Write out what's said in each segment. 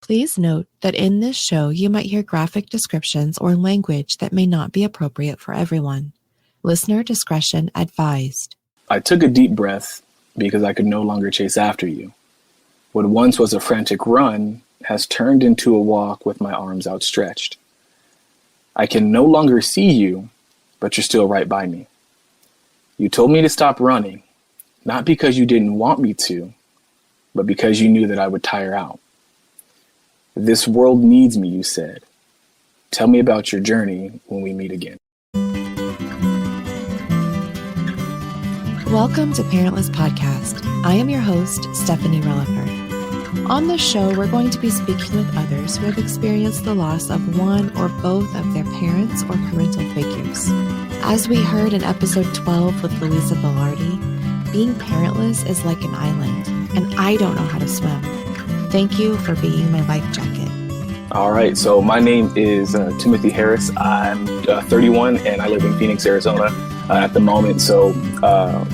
Please note that in this show you might hear graphic descriptions or language that may not be appropriate for everyone. Listener discretion advised. I took a deep breath because I could no longer chase after you. What once was a frantic run has turned into a walk with my arms outstretched. I can no longer see you, but you're still right by me. You told me to stop running, not because you didn't want me to, but because you knew that I would tire out. This world needs me, you said. Tell me about your journey when we meet again. Welcome to Parentless Podcast. I am your host, Stephanie Relaford. On this show, we're going to be speaking with others who have experienced the loss of one or both of their parents or parental figures. As we heard in episode 12 with Louisa Velarde, being parentless is like an island, and I don't know how to swim. Thank you for being my life jacket. All right, so my name is Timothy Harris. I'm 31 and I live in Phoenix, Arizona at the moment. So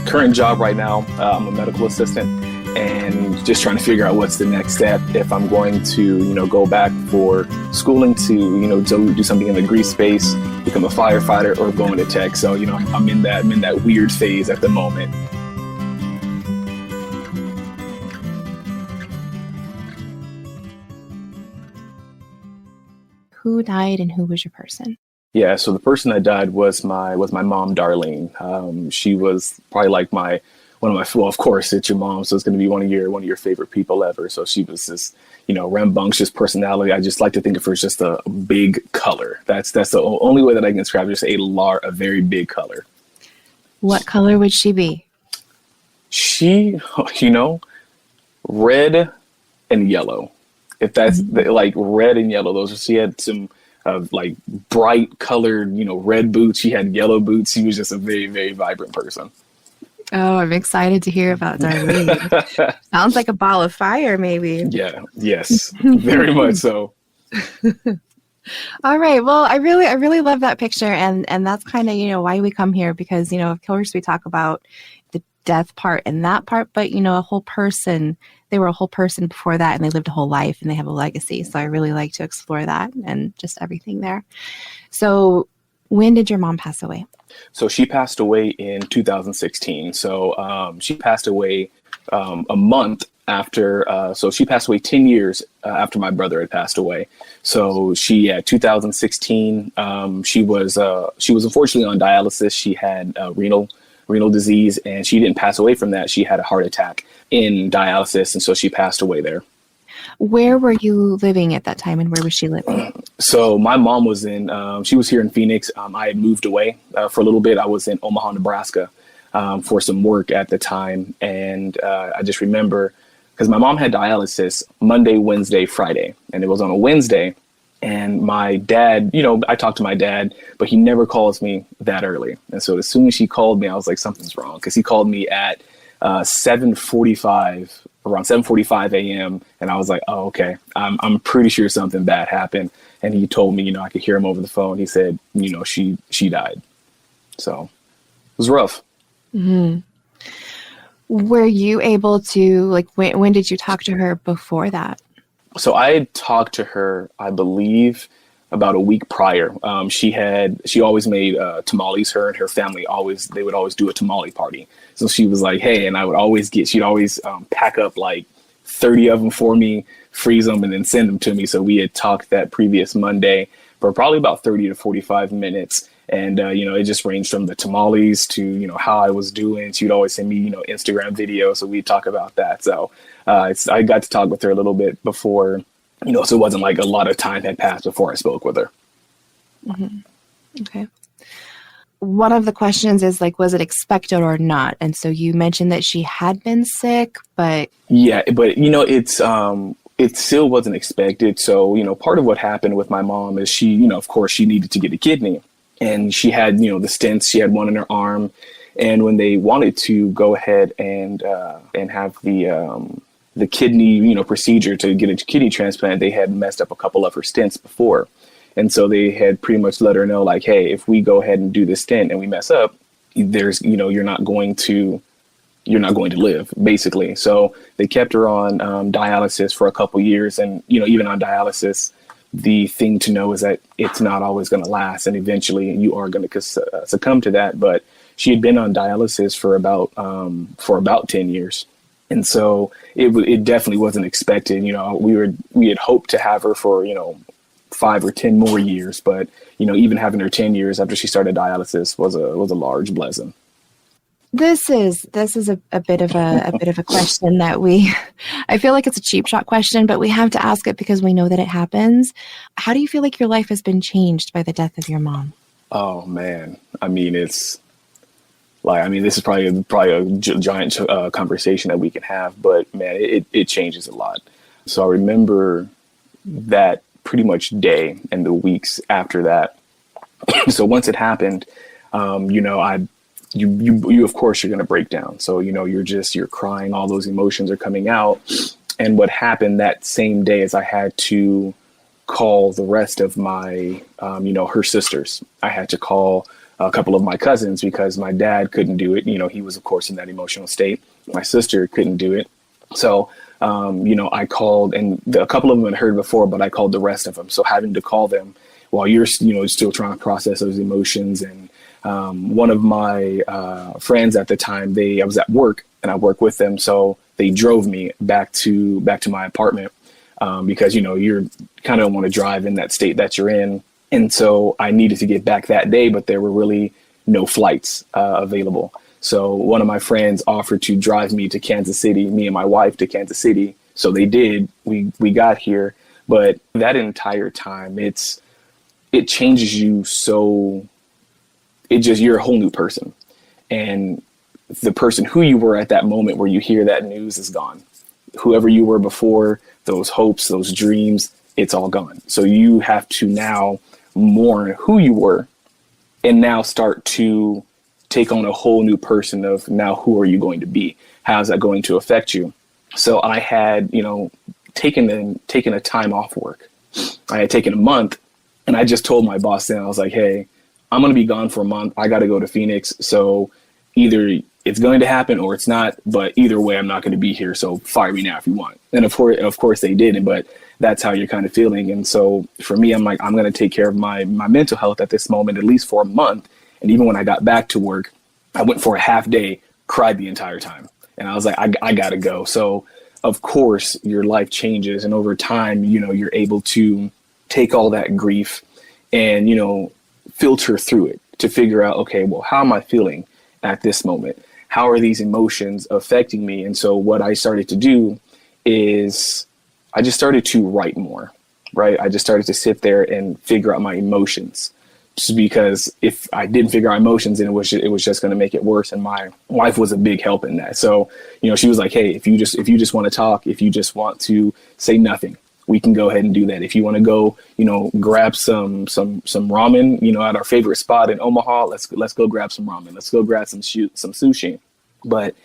current job right now, I'm a medical assistant and just trying to figure out what's the next step. If I'm going to, go back for schooling to, do something in the grief space, become a firefighter, or go into tech. So, I'm in that weird phase at the moment. Who died and who was your person? Yeah, so the person that died was my mom, Darlene. She was probably like well, of course it's your mom, so it's going to be one of your favorite people ever. So she was this, rambunctious personality. I just like to think of her as just a big color. That's the only way that I can describe her, just a very big color. What color would she be? She, red and yellow. If that's like red and yellow, she had some like bright colored, red boots. She had yellow boots. She was just a very, very vibrant person. Oh, I'm excited to hear about Darlene. Sounds like a ball of fire, maybe. Yeah. Yes. Very much so. All right. Well, I really love that picture, and that's kind of why we come here, because of course we talk about the death part and that part, but a whole person. They were a whole person before that, and they lived a whole life, and they have a legacy. So I really like to explore that and just everything there. So when did your mom pass away? So she passed away in 2016. So she passed away a month after. So she passed away 10 years after my brother had passed away. So 2016. She was unfortunately on dialysis. She had renal disease, and she didn't pass away from that. She had a heart attack in dialysis, and so she passed away there. Where were you living at that time, and where was she living? So my mom was she was here in Phoenix. I had moved away for a little bit. I was in Omaha, Nebraska for some work at the time. And I just remember, because my mom had dialysis Monday, Wednesday, Friday, and it was on a Wednesday. And my dad, I talked to my dad, but he never calls me that early. And so as soon as she called me, I was like, something's wrong. Because he called me at around 7:45 a.m. And I was like, oh, okay, I'm pretty sure something bad happened. And he told me, I could hear him over the phone. He said, she died. So it was rough. Mm-hmm. Were you able to, when did you talk to her before that? So I had talked to her, I believe, about a week prior. She always made tamales. Her and her family they would always do a tamale party. So she was like, hey, and she'd always pack up like 30 of them for me, freeze them, and then send them to me. So we had talked that previous Monday for probably about 30 to 45 minutes. And, it just ranged from the tamales to, how I was doing. She'd always send me, Instagram videos. So we'd talk about that. So I got to talk with her a little bit before, so it wasn't like a lot of time had passed before I spoke with her. Mm-hmm. Okay. One of the questions is was it expected or not? And so you mentioned that she had been sick, but. Yeah, but, it still wasn't expected. So, part of what happened with my mom is she, of course, she needed to get a kidney. And she had, the stents. She had one in her arm. And when they wanted to go ahead and have the kidney, procedure to get a kidney transplant, they had messed up a couple of her stents before. And so they had pretty much let her know, like, hey, if we go ahead and do this stent and we mess up, there's, you're not going to you're not going to live, basically. So they kept her on dialysis for a couple years. And, even on dialysis, the thing to know is that it's not always going to last. And eventually you are going to succumb to that. But she had been on dialysis for about 10 years. And so it definitely wasn't expected. We had hoped to have her for, 5 or 10 more years. But, even having her 10 years after she started dialysis was a large blessing. This is a bit of a question that I feel like it's a cheap shot question, but we have to ask it because we know that it happens. How do you feel like your life has been changed by the death of your mom? Oh man. This is probably a giant conversation that we can have, but man, it changes a lot. So I remember that pretty much day and the weeks after that. So once it happened, you of course you're going to break down. So, you're crying, all those emotions are coming out. And what happened that same day is I had to call the rest of my, her sisters. I had to call a couple of my cousins because my dad couldn't do it. He was of course in that emotional state. My sister couldn't do it. So, I called, and a couple of them had heard before, but I called the rest of them. So having to call them while you're, still trying to process those emotions. And one of my friends at the time, I was at work and I worked with them. So they drove me back to my apartment because, you're kind of want to drive in that state that you're in. And so I needed to get back that day, but there were really no flights available. So one of my friends offered to drive me to Kansas City, me and my wife to Kansas City. So they did. We got here. But that entire time, it changes you so... you're a whole new person, and the person who you were at that moment where you hear that news is gone. Whoever you were before, those hopes, those dreams, it's all gone. So you have to now mourn who you were and now start to take on a whole new person of now, who are you going to be? How's that going to affect you? So I had, taken a time off work. I had taken a month, and I just told my boss then, I was like, hey, I'm going to be gone for a month. I got to go to Phoenix. So either it's going to happen or it's not, but either way, I'm not going to be here. So fire me now if you want. And of course they didn't, but that's how you're kind of feeling. And so for me, I'm like, I'm going to take care of my mental health at this moment, at least for a month. And even when I got back to work, I went for a half day, cried the entire time. And I was like, I got to go. So of course your life changes. And over time, you're able to take all that grief and, filter through it to figure out, okay, well, how am I feeling at this moment? How are these emotions affecting me? And so what I started to do is I just started to write more, right? I just started to sit there and figure out my emotions, just because if I didn't figure out emotions, then it was just going to make it worse. And my wife was a big help in that. So, she was like, hey, if you just want to talk, if you just want to say nothing, we can go ahead and do that. If you want to go, grab some ramen, at our favorite spot in Omaha, let's go grab some ramen. Let's go grab some sushi. But,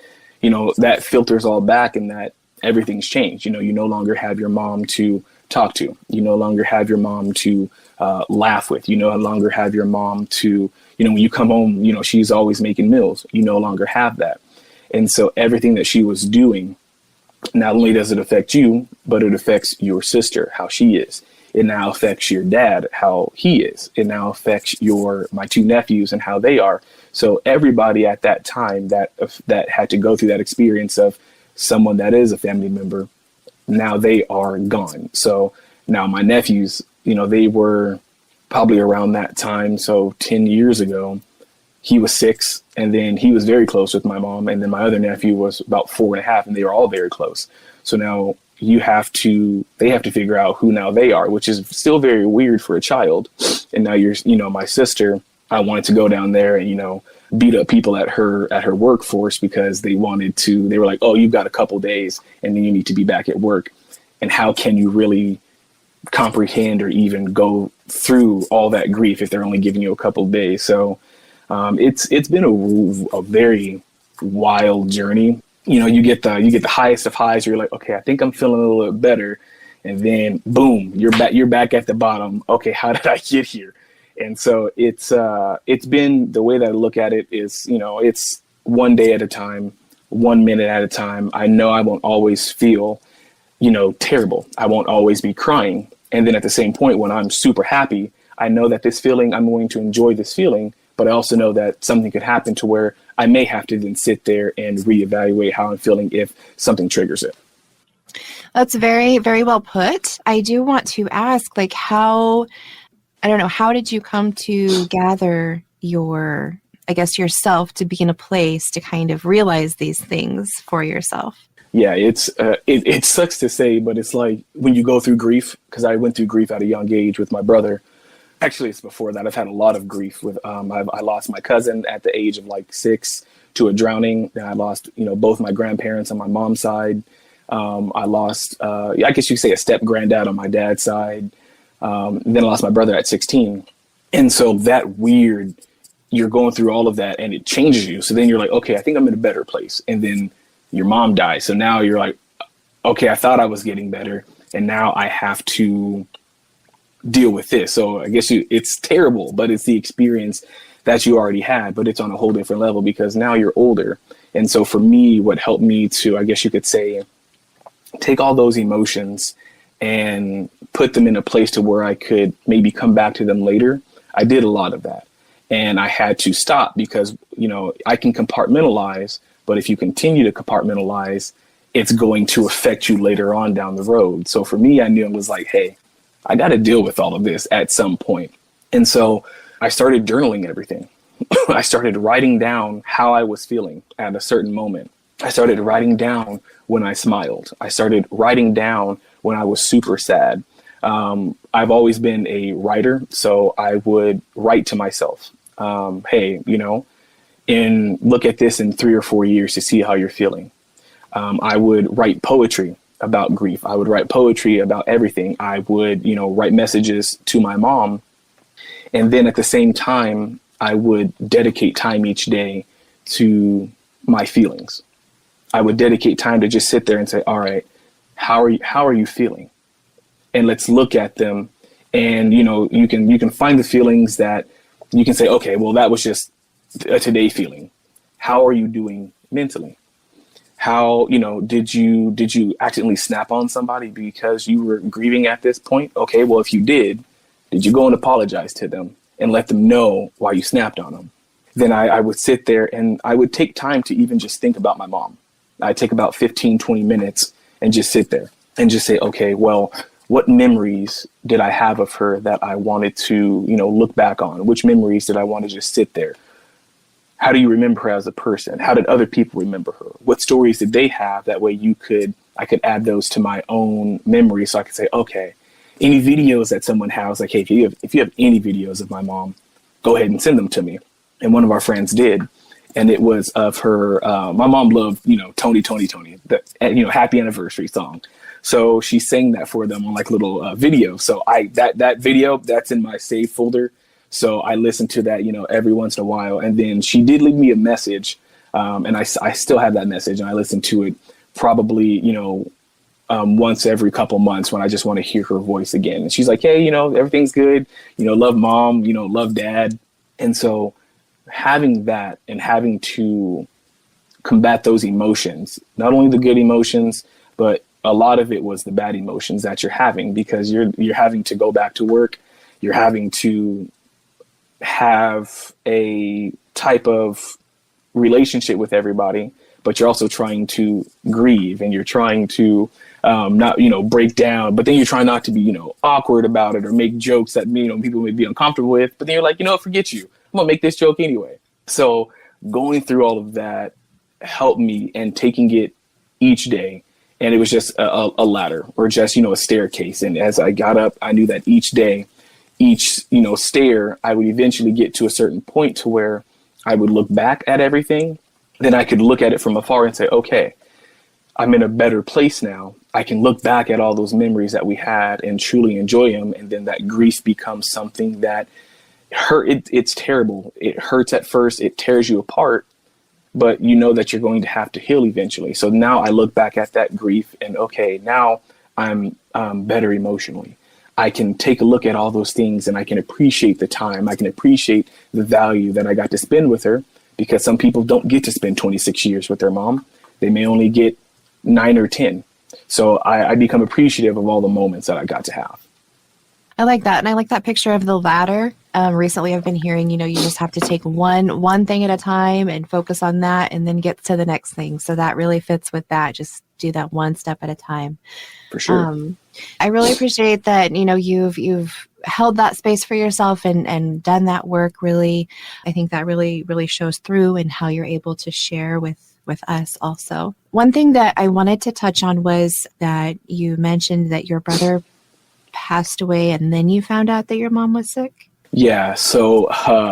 that filters all back, and that everything's changed. You no longer have your mom to talk to. You no longer have your mom to laugh with. You no longer have your mom to, when you come home, she's always making meals. You no longer have that. And so everything that she was doing, not only does it affect you, but it affects your sister, how she is. It now affects your dad, how he is. It now affects my two nephews and how they are. So everybody at that time that had to go through that experience of someone that is a family member, now they are gone. So now my nephews, they were probably around that time. So 10 years ago, he was 6, and then he was very close with my mom. And then my other nephew was about 4.5, and they were all very close. So now they have to figure out who now they are, which is still very weird for a child. And now my sister, I wanted to go down there and, beat up people at her workforce because they were like, oh, you've got a couple days and then you need to be back at work. And how can you really comprehend or even go through all that grief if they're only giving you a couple of days? So it's been a very wild journey. You get the highest of highs. You're like, okay, I think I'm feeling a little bit better. And then boom, you're back at the bottom. Okay, how did I get here? And so it's been, the way that I look at it is, it's one day at a time. 1 minute at a time. I know I won't always feel, terrible. I won't always be crying. And then at the same point, when I'm super happy, I know that this feeling, I'm going to enjoy this feeling, but I also know that something could happen to where I may have to then sit there and reevaluate how I'm feeling if something triggers it. That's very, very well put. I do want to ask, how did you come to gather yourself to be in a place to kind of realize these things for yourself? Yeah, it sucks to say, but it's like when you go through grief, because I went through grief at a young age with my brother. Actually, it's before that. I've had a lot of grief with, I lost my cousin at the age of 6 to a drowning. And I lost, both my grandparents on my mom's side. I lost, I guess you could say a step granddad on my dad's side. Then I lost my brother at 16. And so you're going through all of that and it changes you. So then you're like, okay, I think I'm in a better place. And then your mom dies. So now you're like, okay, I thought I was getting better. And now I have to deal with this. So I guess it's terrible, but it's the experience that you already had, but it's on a whole different level because now you're older. And so for me, what helped me to, I guess you could say, take all those emotions and put them in a place to where I could maybe come back to them later. I did a lot of that. And I had to stop because, I can compartmentalize, but if you continue to compartmentalize, it's going to affect you later on down the road. So for me, I knew it was like, hey, I got to deal with all of this at some point. And so I started journaling everything. I started writing down how I was feeling at a certain moment. I started writing down when I smiled. I started writing down when I was super sad. I've always been a writer, so I would write to myself, hey, and look at this in 3 or 4 years to see how you're feeling. I would write poetry about grief. I would write poetry about everything. I would, write messages to my mom. And then at the same time, I would dedicate time each day to my feelings. I would dedicate time to just sit there and say, all right, how are you feeling? And let's look at them. And, you can find the feelings that you can say, okay, well, that was just a today feeling. How are you doing mentally? How, did you accidentally snap on somebody because you were grieving at this point? Okay, well, if you did you go and apologize to them and let them know why you snapped on them? Then I would sit there and I would take time to even just think about my mom. I'd take about 15, 20 minutes and just sit there and just say, okay, well, what memories did I have of her that I wanted to, look back on? Which memories did I want to just sit there? How do you remember her as a person? How did other people remember her? What stories did they have? That way I could add those to my own memory. So I could say, okay, any videos that someone has, like, hey, if you have any videos of my mom, go ahead and send them to me. And one of our friends did. And it was of her, my mom loved, Tony, the, happy anniversary song. So she sang that for them on little video. So that video, that's in my save folder. So I listened to that, every once in a while. And then she did leave me a message. And I still have that message and I listen to it probably, once every couple months when I just want to hear her voice again. And she's like, hey, everything's good. Love mom, love dad. And so having that and having to combat those emotions, not only the good emotions, but a lot of it was the bad emotions that you're having because you're having to go back to work. You're having to have a type of relationship with everybody, but you're also trying to grieve and you're trying to not, break down, but then you're trying not to be, awkward about it or make jokes that, people may be uncomfortable with, but then you're like, forget you. I'm gonna make this joke anyway. So going through all of that helped me and taking it each day. And it was just a ladder or just, a staircase. And as I got up, I knew that each day, each, stair, I would eventually get to a certain point to where I would look back at everything. Then I could look at it from afar and say, okay, I'm in a better place now. I can look back at all those memories that we had and truly enjoy them. And then that grief becomes something that it's terrible. It hurts at first. It tears you apart, but you know that you're going to have to heal eventually. So now I look back at that grief and okay, now I'm better emotionally. I can take a look at all those things and I can appreciate the time. I can appreciate the value that I got to spend with her because some people don't get to spend 26 years with their mom. They may only get 9 or 10. So I become appreciative of all the moments that I got to have. I like that. And I like that picture of the ladder. Recently, I've been hearing, you just have to take one thing at a time and focus on that and then get to the next thing. So that really fits with that. Just do that one step at a time. For sure. I really appreciate that, you've held that space for yourself and done that work. Really, I think that really, really shows through in how you're able to share with us also. One thing that I wanted to touch on was that you mentioned that your brother passed away and then you found out that your mom was sick. Yeah. So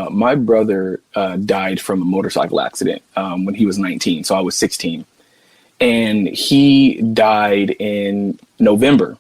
my brother died from a motorcycle accident when he was 19. So I was 16. And he died in November.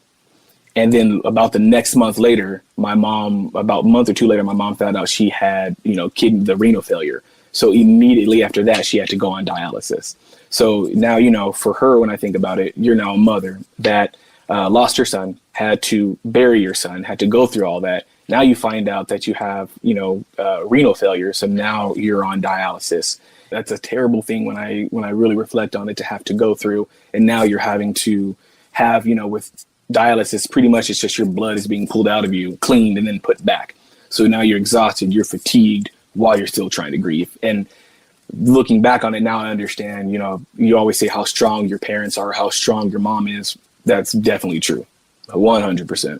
And then about the next month later, about a month or two later, my mom found out she had, the renal failure. So immediately after that, she had to go on dialysis. So now, for her, when I think about it, you're now a mother that lost her son, had to bury your son, had to go through all that. Now you find out that you have, renal failure. So now you're on dialysis. That's a terrible thing when I really reflect on it, to have to go through. And now you're having to have, with dialysis, pretty much it's just your blood is being pulled out of you, cleaned, and then put back. So now you're exhausted, you're fatigued while you're still trying to grieve. And looking back on it now, I understand, you always say how strong your parents are, how strong your mom is. That's definitely true. 100%.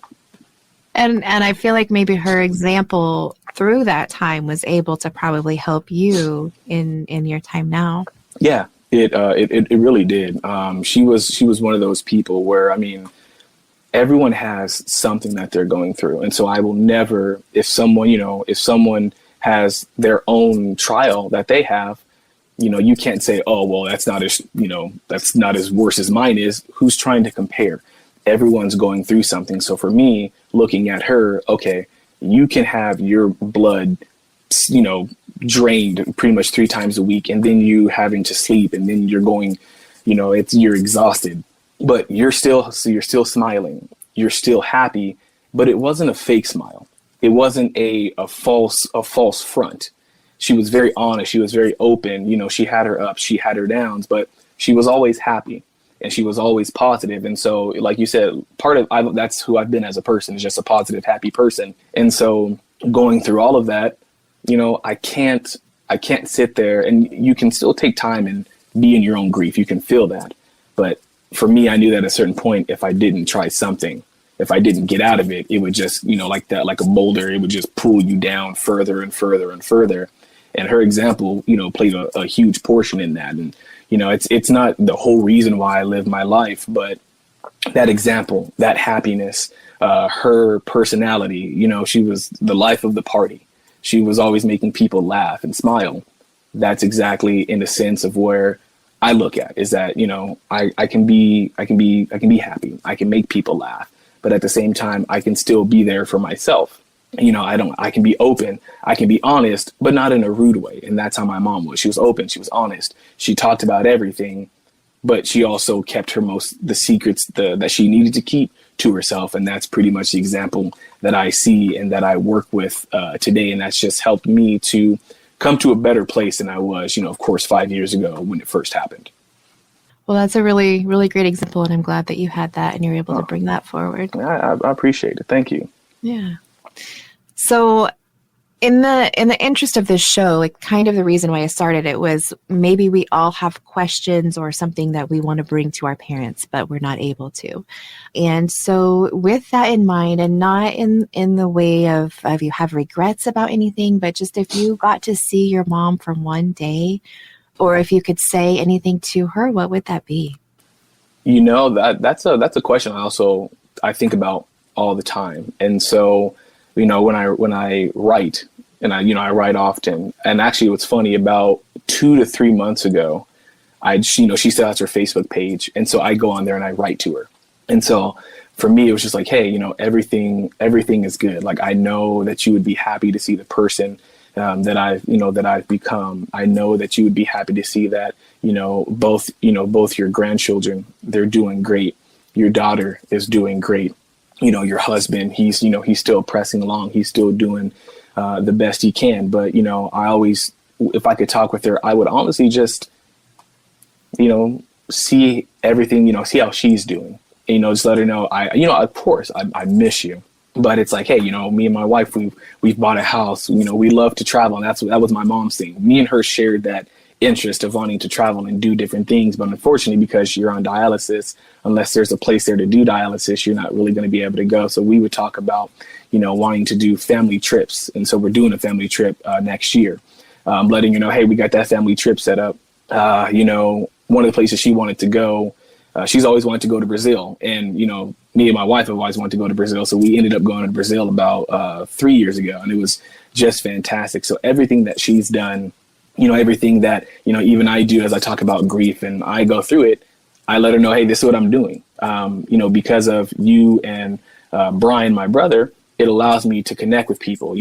And I feel like maybe her example through that time was able to probably help you in your time now. Yeah, it really did. She was one of those people where, everyone has something that they're going through. And so I will never, if someone has their own trial that they have, you can't say, oh, well, that's not as worse as mine is. Who's trying to compare? Everyone's going through something. So for me, looking at her, okay, you can have your blood, drained pretty much 3 times a week, and then you having to sleep, and then you're going, you're exhausted, but you're still smiling, you're still happy, but it wasn't a fake smile. It wasn't a false front. She was very honest. She was very open. She had her ups, she had her downs, but she was always happy. And she was always positive. And so, like you said, that's who I've been as a person, is just a positive, happy person. And so going through all of that, I can't sit there, and you can still take time and be in your own grief. You can feel that. But for me, I knew that at a certain point, if I didn't try something, if I didn't get out of it, it would just, like a boulder, it would just pull you down further and further and further. And her example, played a huge portion in that. And, it's not the whole reason why I live my life, but that example, that happiness, her personality, she was the life of the party. She was always making people laugh and smile. That's exactly in the sense of where I look at, is that, I can be happy. I can make people laugh, but at the same time, I can still be there for myself. I can be open, I can be honest, but not in a rude way. And that's how my mom was. She was open, she was honest. She talked about everything, but she also kept the secrets that she needed to keep to herself. And that's pretty much the example that I see and that I work with today. And that's just helped me to come to a better place than I was, of course, 5 years ago when it first happened. Well, that's a really, really great example. And I'm glad that you had that and you're able to bring that forward. I appreciate it. Thank you. Yeah. So in the interest of this show, like kind of the reason why I started it was maybe we all have questions or something that we want to bring to our parents, but we're not able to. And so with that in mind, and not in the way of you have regrets about anything, but just if you got to see your mom for one day, or if you could say anything to her, what would that be? That's a question I think about all the time. And so, when I write, and I write often, and actually what's funny, about 2 to 3 months ago, she still has her Facebook page. And so I go on there and I write to her. And so for me, it was just like, hey, everything is good. Like, I know that you would be happy to see the person that I've become. I know that you would be happy to see that, both your grandchildren, they're doing great. Your daughter is doing great. Your husband, he's still pressing along. He's still doing the best he can. But, I always, if I could talk with her, I would honestly just, see everything, see how she's doing. And, just let her know, of course, I miss you. But it's like, hey, me and my wife, we've bought a house. We love to travel. And that was my mom's thing. Me and her shared that interest of wanting to travel and do different things. But unfortunately, because you're on dialysis, unless there's a place there to do dialysis, you're not really going to be able to go. So we would talk about, wanting to do family trips. And so we're doing a family trip next year. Letting you know, hey, we got that family trip set up. One of the places she wanted to go, she's always wanted to go to Brazil. And, me and my wife have always wanted to go to Brazil. So we ended up going to Brazil about 3 years ago. And it was just fantastic. So everything that she's done, everything that, even I do as I talk about grief and I go through it, I let her know, hey, this is what I'm doing. Because of you and Brian, my brother, it allows me to connect with people,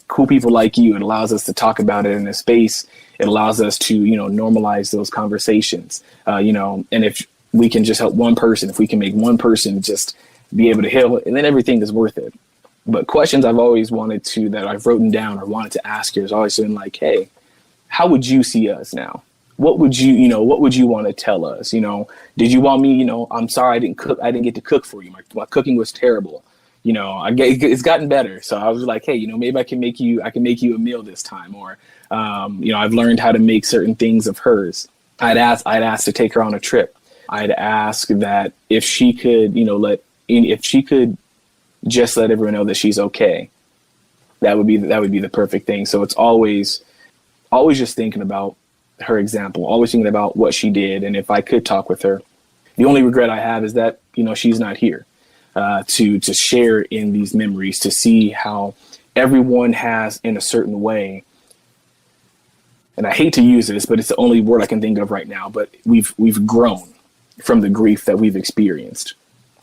cool people like you. It allows us to talk about it in a space. It allows us to, normalize those conversations, and if we can just help one person, if we can make one person just be able to heal, and then everything is worth it. But questions I've always wanted to, that I've written down or wanted to ask you, has always been like, hey, how would you see us now? What would you, what would you want to tell us? Did you want me, I'm sorry, I didn't get to cook for you. My cooking was terrible. It's gotten better. So I was like, hey, maybe I can make you a meal this time. Or, I've learned how to make certain things of hers. I'd ask to take her on a trip. I'd ask that if she could, if she could just let everyone know that she's okay, that would be the perfect thing. So it's always just thinking about her example, always thinking about what she did. And if I could talk with her, the only regret I have is that, she's not here. To share in these memories, to see how everyone has in a certain way. And I hate to use this, but it's the only word I can think of right now, but we've grown from the grief that we've experienced.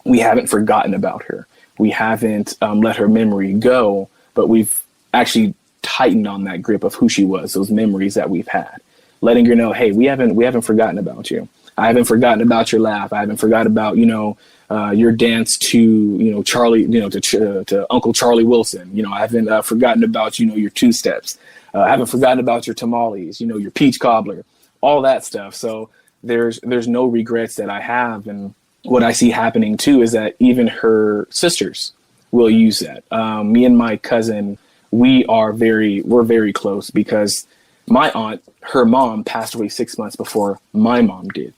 We haven't forgotten about her. We haven't let her memory go, but we've actually tightened on that grip of who she was, those memories that we've had, letting her know, hey, we haven't forgotten about you. I haven't forgotten about your laugh. I haven't forgotten about, your dance to, Charlie, to Uncle Charlie Wilson. I haven't forgotten about, your two steps. I haven't forgotten about your tamales, your peach cobbler, all that stuff. So there's no regrets that I have. And what I see happening too is that even her sisters will use that. Me and my cousin, we're very close because my aunt, her mom passed away 6 months before my mom did.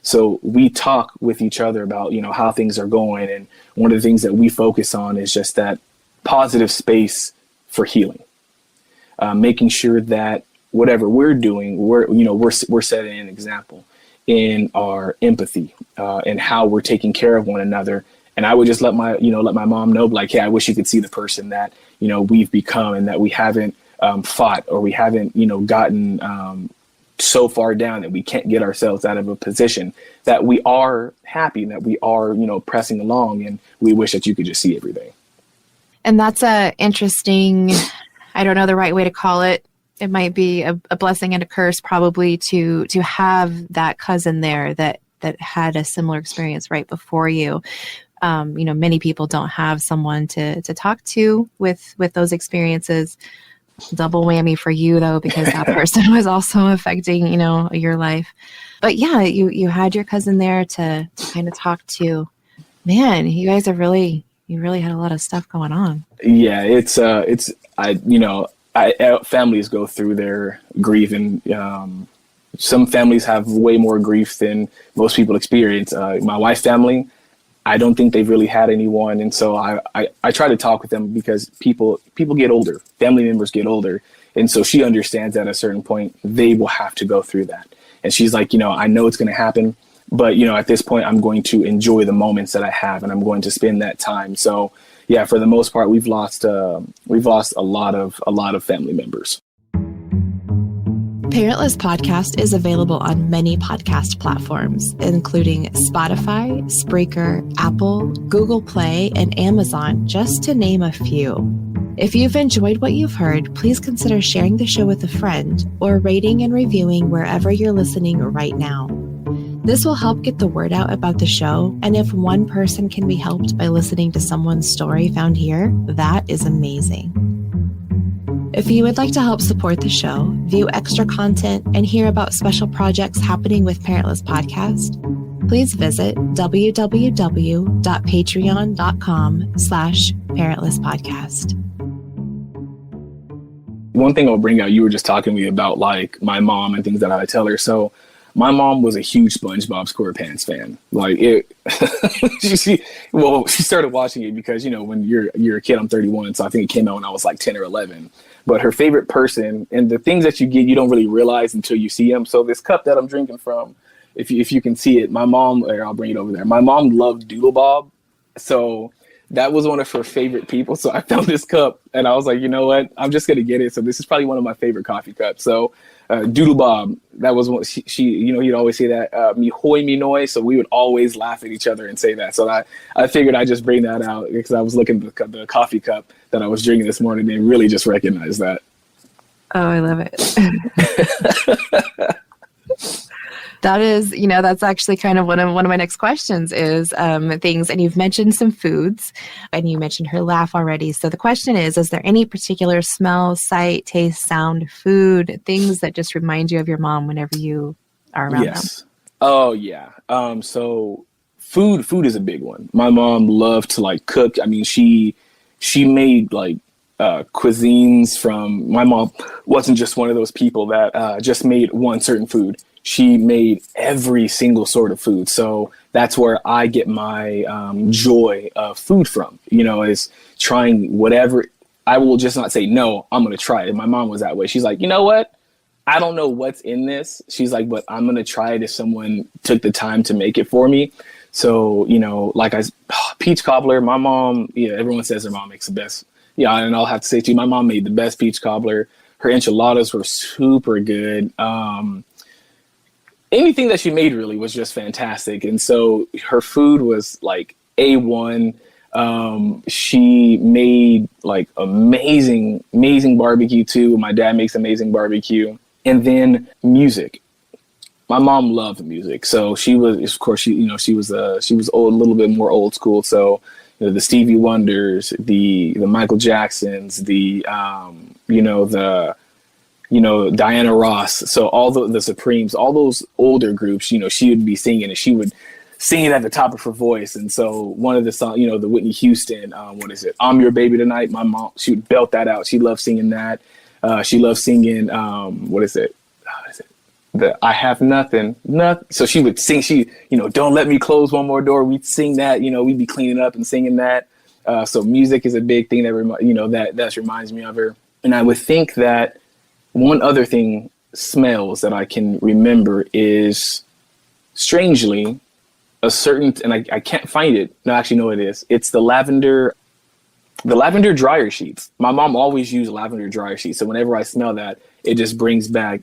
So we talk with each other about, how things are going. And one of the things that we focus on is just that positive space for healing, making sure that whatever we're doing, we're setting an example in our empathy and how we're taking care of one another. And I would just let my mom know, like, hey, I wish you could see the person that, we've become, and that we haven't fought, or we haven't, gotten so far down that we can't get ourselves out of a position, that we are happy, that we are, pressing along, and we wish that you could just see everything. And that's a interesting, I don't know the right way to call it. It might be a blessing and a curse, probably, to have that cousin there that had a similar experience right before you. Many people don't have someone to talk to with those experiences. Double whammy for you, though, because that person was also affecting, your life. But yeah, you had your cousin there to kind of talk to. Man, you guys you really had a lot of stuff going on. Yeah, families go through their grief, and some families have way more grief than most people experience. My wife's family, I don't think they've really had anyone. And so I try to talk with them, because people get older, family members get older. And so she understands that at a certain point, they will have to go through that. And she's like, I know it's going to happen, but, at this point, I'm going to enjoy the moments that I have, and I'm going to spend that time. So yeah, for the most part, we've lost a lot of family members. Parentless Podcast is available on many podcast platforms, including Spotify, Spreaker, Apple, Google Play, and Amazon, just to name a few. If you've enjoyed what you've heard, please consider sharing the show with a friend or rating and reviewing wherever you're listening right now. This will help get the word out about the show, and if one person can be helped by listening to someone's story found here, that is amazing. If you would like to help support the show, view extra content, and hear about special projects happening with Parentless Podcast, please visit www.patreon.com/parentlesspodcast. One thing I'll bring out, you were just talking to me about like my mom and things that I tell her. So my mom was a huge SpongeBob SquarePants fan. Like it, she started watching it because, you know, when you're a kid, I'm 31. So I think it came out when I was like 10 or 11. But her favorite person and the things that you get, you don't really realize until you see them. So this cup that I'm drinking from, if you can see it, my mom, or I'll bring it over there. My mom loved Doodle Bob. So that was one of her favorite people. So I found this cup and I was like, you know what? I'm just going to get it. So this is probably one of my favorite coffee cups. So Doodle Bob, that was what she you know, he'd always say that, me hoy me noy. So we would always laugh at each other and say that. So I figured I'd just bring that out because I was looking at the coffee cup that I was drinking this morning and really just recognized that. Oh, I love it. That is, you know, that's actually kind of one of my next questions is things, and you've mentioned some foods and you mentioned her laugh already. So the question is there any particular smell, sight, taste, sound, food, things that just remind you of your mom whenever you are around them? Oh yeah. So food is a big one. My mom loved to like cook. I mean, she made like cuisines from, my mom wasn't just one of those people that just made one certain food. She made every single sort of food. So that's where I get my joy of food from, you know, is trying whatever. I will just not say, no, I'm going to try it. My mom was that way. She's like, you know what? I don't know what's in this. She's like, but I'm going to try it if someone took the time to make it for me. So, you know, like peach cobbler, my mom, yeah, everyone says their mom makes the best. Yeah. And I'll have to say to you, my mom made the best peach cobbler. Her enchiladas were super good. Anything that she made really was just fantastic. And so her food was like A1. She made like amazing barbecue too. My dad makes amazing barbecue. And then music. My mom loved music. So she was, of course, she was old, a little bit more old school. So, you know, the Stevie Wonders, the Michael Jacksons, Diana Ross. So all the Supremes, all those older groups, you know, she would be singing and she would sing it at the top of her voice. And so one of the songs, you know, the Whitney Houston, I'm Your Baby Tonight. My mom, she would belt that out. She loved singing that. She loved singing, I Have Nothing. So she would sing, Don't Let Me Close One More Door. We'd sing that, you know, we'd be cleaning up and singing that. So music is a big thing that reminds me of her. And I would think that one other thing, smells that I can remember is strangely a certain, and I can't find it. No, actually, no, it is. It's the lavender dryer sheets. My mom always used lavender dryer sheets. So whenever I smell that, it just brings back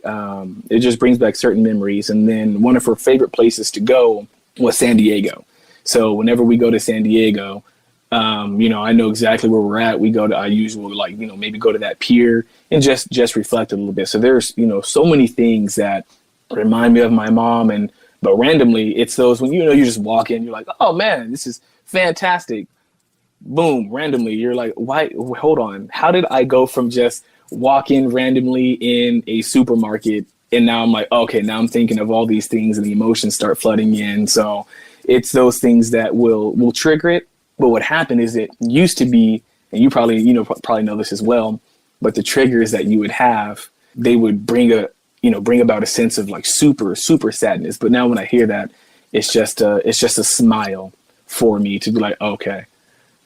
certain memories. And then one of her favorite places to go was San Diego. So whenever we go to San Diego, I know exactly where we're at. I usually maybe go to that pier and just reflect a little bit. So there's, so many things that remind me of my mom. But randomly it's those when, you just walk in, you're like, oh man, this is fantastic. Boom. Randomly. You're like, why, hold on. How did I go from just walking randomly in a supermarket? And now I'm like, okay, now I'm thinking of all these things and the emotions start flooding in. So it's those things that will trigger it. But what happened is it used to be, and you probably know this as well, but the triggers that you would have, they would bring about a sense of like super, super sadness. But now when I hear that, it's just a smile for me to be like, okay,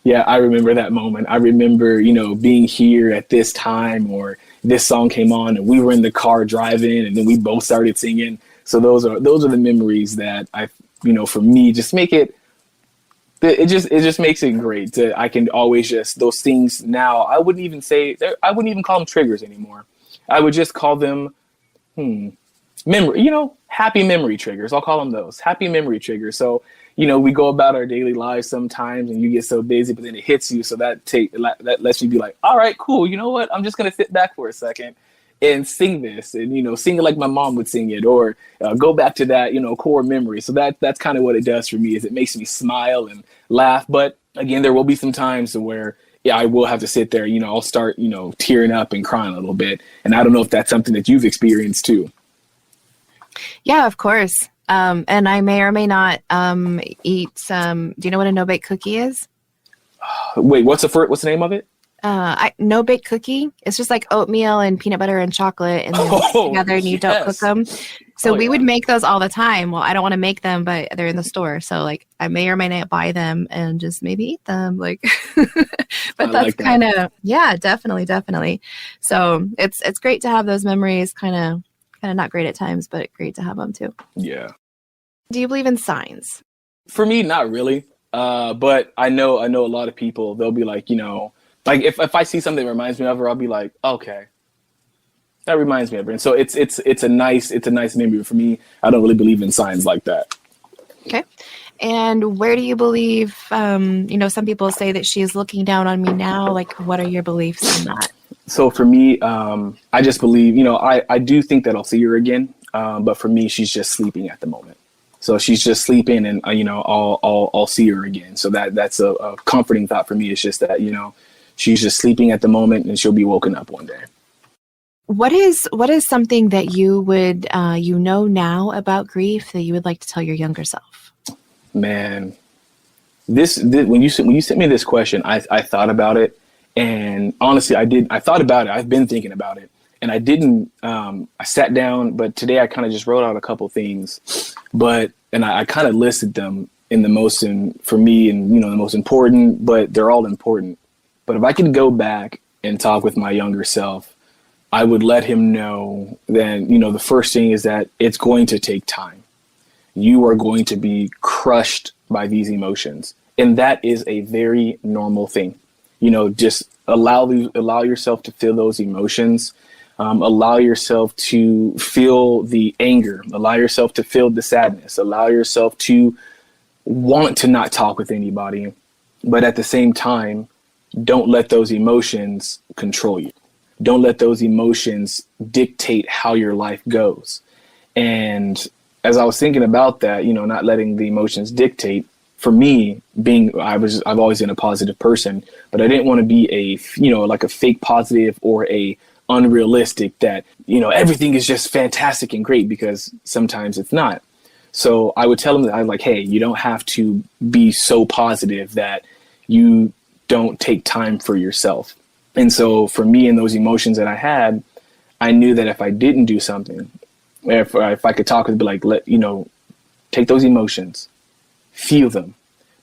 yeah, I remember that moment. I remember, being here at this time, or this song came on and we were in the car driving and then we both started singing. So those are the memories that for me, just make it, it just makes it great. I can always those things now, I wouldn't even call them triggers anymore. I would just call them, memory, happy memory triggers. I'll call them those happy memory triggers. So, we go about our daily lives sometimes and you get so busy, but then it hits you. So that lets you be like, all right, cool. You know what? I'm just going to sit back for a second and sing this and, sing it like my mom would sing it, or go back to that, core memory. So that's kind of what it does for me, is it makes me smile and laugh. But again, there will be some times where yeah, I will have to sit there, I'll start, tearing up and crying a little bit. And I don't know if that's something that you've experienced too. Yeah, of course. And I may or may not eat do you know what a no-bake cookie is? Wait, what's the name of it? No-bake cookie. It's just like oatmeal and peanut butter and chocolate and then together and you don't cook them. So we would make those all the time. Well, I don't want to make them, but they're in the store. So like I may or may not buy them and just maybe eat them. Like, but that's kind of, yeah, definitely. So it's great to have those memories, kind of not great at times, but great to have them too. Yeah. Do you believe in signs? For me, not really. But I know a lot of people, they'll be like, like if I see something that reminds me of her, I'll be like, okay, that reminds me of her. And so it's a nice memory. For me, I don't really believe in signs like that. Okay. And where do you believe, some people say that she is looking down on me now. Like, what are your beliefs on that? So for me, I just believe, I do think that I'll see her again. But for me, she's just sleeping at the moment. So she's just sleeping and, I'll see her again. So that's a comforting thought for me. It's just that, she's just sleeping at the moment and she'll be woken up one day. What is something that you would, now about grief that you would like to tell your younger self? Man, this when you sent me this question, I thought about it, and honestly, I thought about it. I've been thinking about it, and I didn't. I sat down, but today I kind of just wrote out a couple things, and I kind of listed them in the most, for me, and the most important. But they're all important. But if I could go back and talk with my younger self, I would let him know that, the first thing is that it's going to take time. You are going to be crushed by these emotions. And that is a very normal thing. Just allow yourself to feel those emotions. Allow yourself to feel the anger. Allow yourself to feel the sadness. Allow yourself to want to not talk with anybody. But at the same time, don't let those emotions control you. Don't let those emotions dictate how your life goes. And as I was thinking about that, not letting the emotions dictate, for me, I've always been a positive person, but I didn't want to be like a fake positive or a unrealistic that, everything is just fantastic and great, because sometimes it's not. So I would tell them that I'm like, hey, you don't have to be so positive that you don't take time for yourself. And so for me and those emotions that I had, I knew that if I didn't do something, if I could talk with, be like, take those emotions, feel them,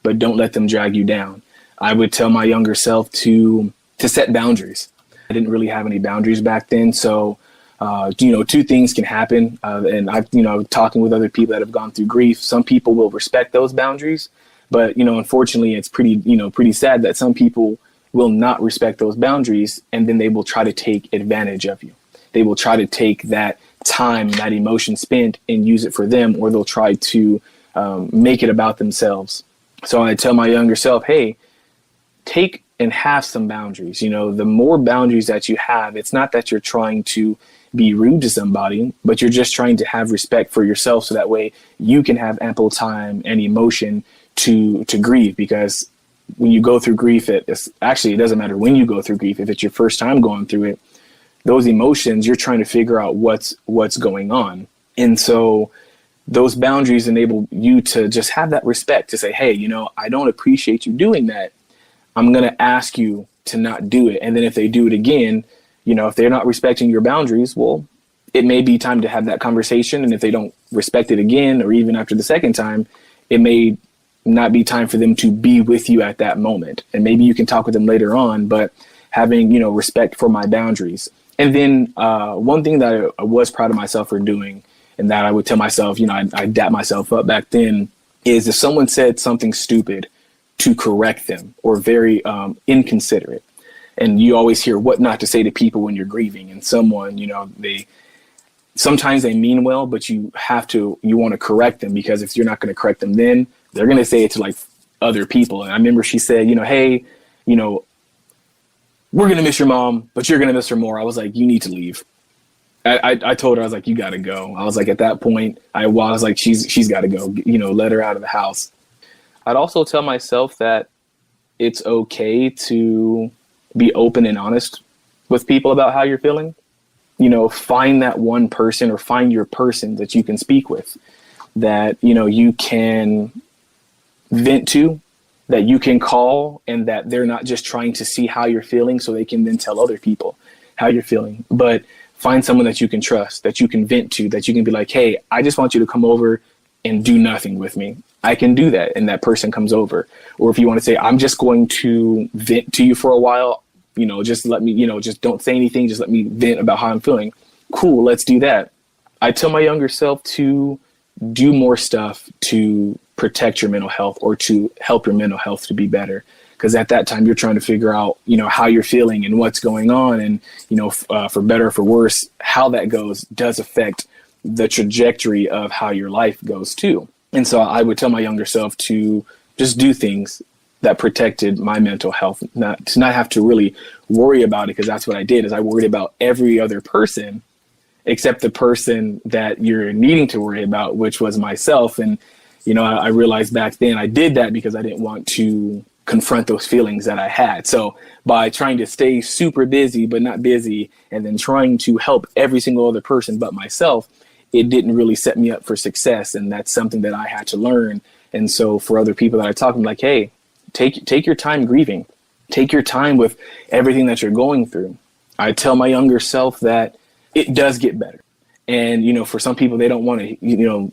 but don't let them drag you down. I would tell my younger self to set boundaries. I didn't really have any boundaries back then. So, two things can happen. And I've, talking with other people that have gone through grief, some people will respect those boundaries, but, unfortunately it's pretty sad that some people will not respect those boundaries, and then they will try to take advantage of you. They will try to take that time, that emotion spent, and use it for them, or they'll try to make it about themselves. So I tell my younger self, hey, take and have some boundaries. The more boundaries that you have, it's not that you're trying to be rude to somebody, but you're just trying to have respect for yourself, so that way you can have ample time and emotion to grieve. Because when you go through grief, it doesn't matter when you go through grief. If it's your first time going through it, those emotions, you're trying to figure out what's going on. And so those boundaries enable you to just have that respect to say, hey, I don't appreciate you doing that. I'm going to ask you to not do it. And then if they do it again, if they're not respecting your boundaries, well, it may be time to have that conversation. And if they don't respect it again, or even after the second time, it may not be time for them to be with you at that moment. And maybe you can talk with them later on, but having, respect for my boundaries. And then one thing that I was proud of myself for doing, and that I would tell myself, I dap myself up back then, is if someone said something stupid, to correct them, or very inconsiderate. And you always hear what not to say to people when you're grieving. And someone, sometimes they mean well, but you want to correct them, because if you're not going to correct them, then they're going to say it to like other people. And I remember she said, hey, we're going to miss your mom, but you're going to miss her more. I was like, you need to leave. I told her, I was like, you got to go. I was like, at that point, I was like, she's got to go, let her out of the house. I'd also tell myself that it's okay to be open and honest with people about how you're feeling. Find that one person or find your person that you can speak with, that, you can vent to, that you can call, and that they're not just trying to see how you're feeling so they can then tell other people how you're feeling. But find someone that you can trust, that you can vent to, that you can be like, hey, I just want you to come over and do nothing with me. I can do that. And that person comes over. Or if you want to say, I'm just going to vent to you for a while, just let me, just don't say anything. Just let me vent about how I'm feeling. Cool. Let's do that. I tell my younger self to do more stuff to protect your mental health or to help your mental health to be better. Because at that time, you're trying to figure out, how you're feeling and what's going on. And, for better or for worse, how that goes does affect the trajectory of how your life goes too. And so I would tell my younger self to just do things that protected my mental health, to not have to really worry about it. Because that's what I did, is I worried about every other person except the person that you're needing to worry about, which was myself. And, I realized back then I did that because I didn't want to confront those feelings that I had. So by trying to stay super busy, but not busy, and then trying to help every single other person but myself, it didn't really set me up for success. And that's something that I had to learn. And so for other people that I talk to, I'm like, hey, take your time grieving. Take your time with everything that you're going through. I tell my younger self that it does get better. And, for some people, they don't want to,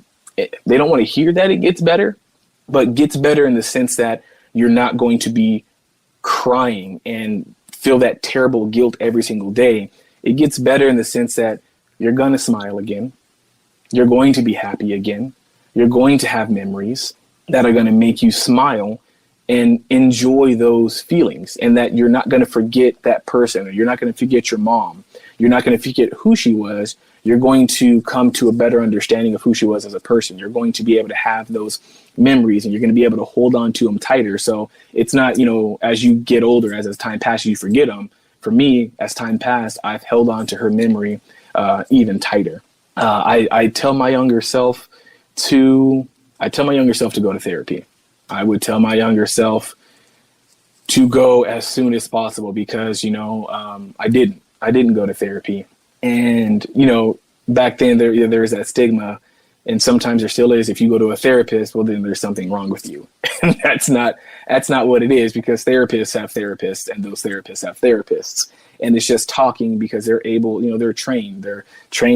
they don't want to hear that it gets better, but gets better in the sense that you're not going to be crying and feel that terrible guilt every single day. It gets better in the sense that you're going to smile again. You're going to be happy again. You're going to have memories that are going to make you smile and enjoy those feelings, and that you're not going to forget that person, or you're not going to forget your mom. You're not going to forget who she was. You're going to come to a better understanding of who she was as a person. You're going to be able to have those memories, and you're going to be able to hold on to them tighter. So it's not, as you get older, as time passes, you forget them. For me, as time passed, I've held on to her memory even tighter. I tell my younger self to go to therapy. I would tell my younger self to go as soon as possible, because, I didn't go to therapy. And, back then there was that stigma, and sometimes there still is. If you go to a therapist, well, then there's something wrong with you. And that's not what it is, because therapists have therapists, and those therapists have therapists. And it's just talking because they're able, they're trained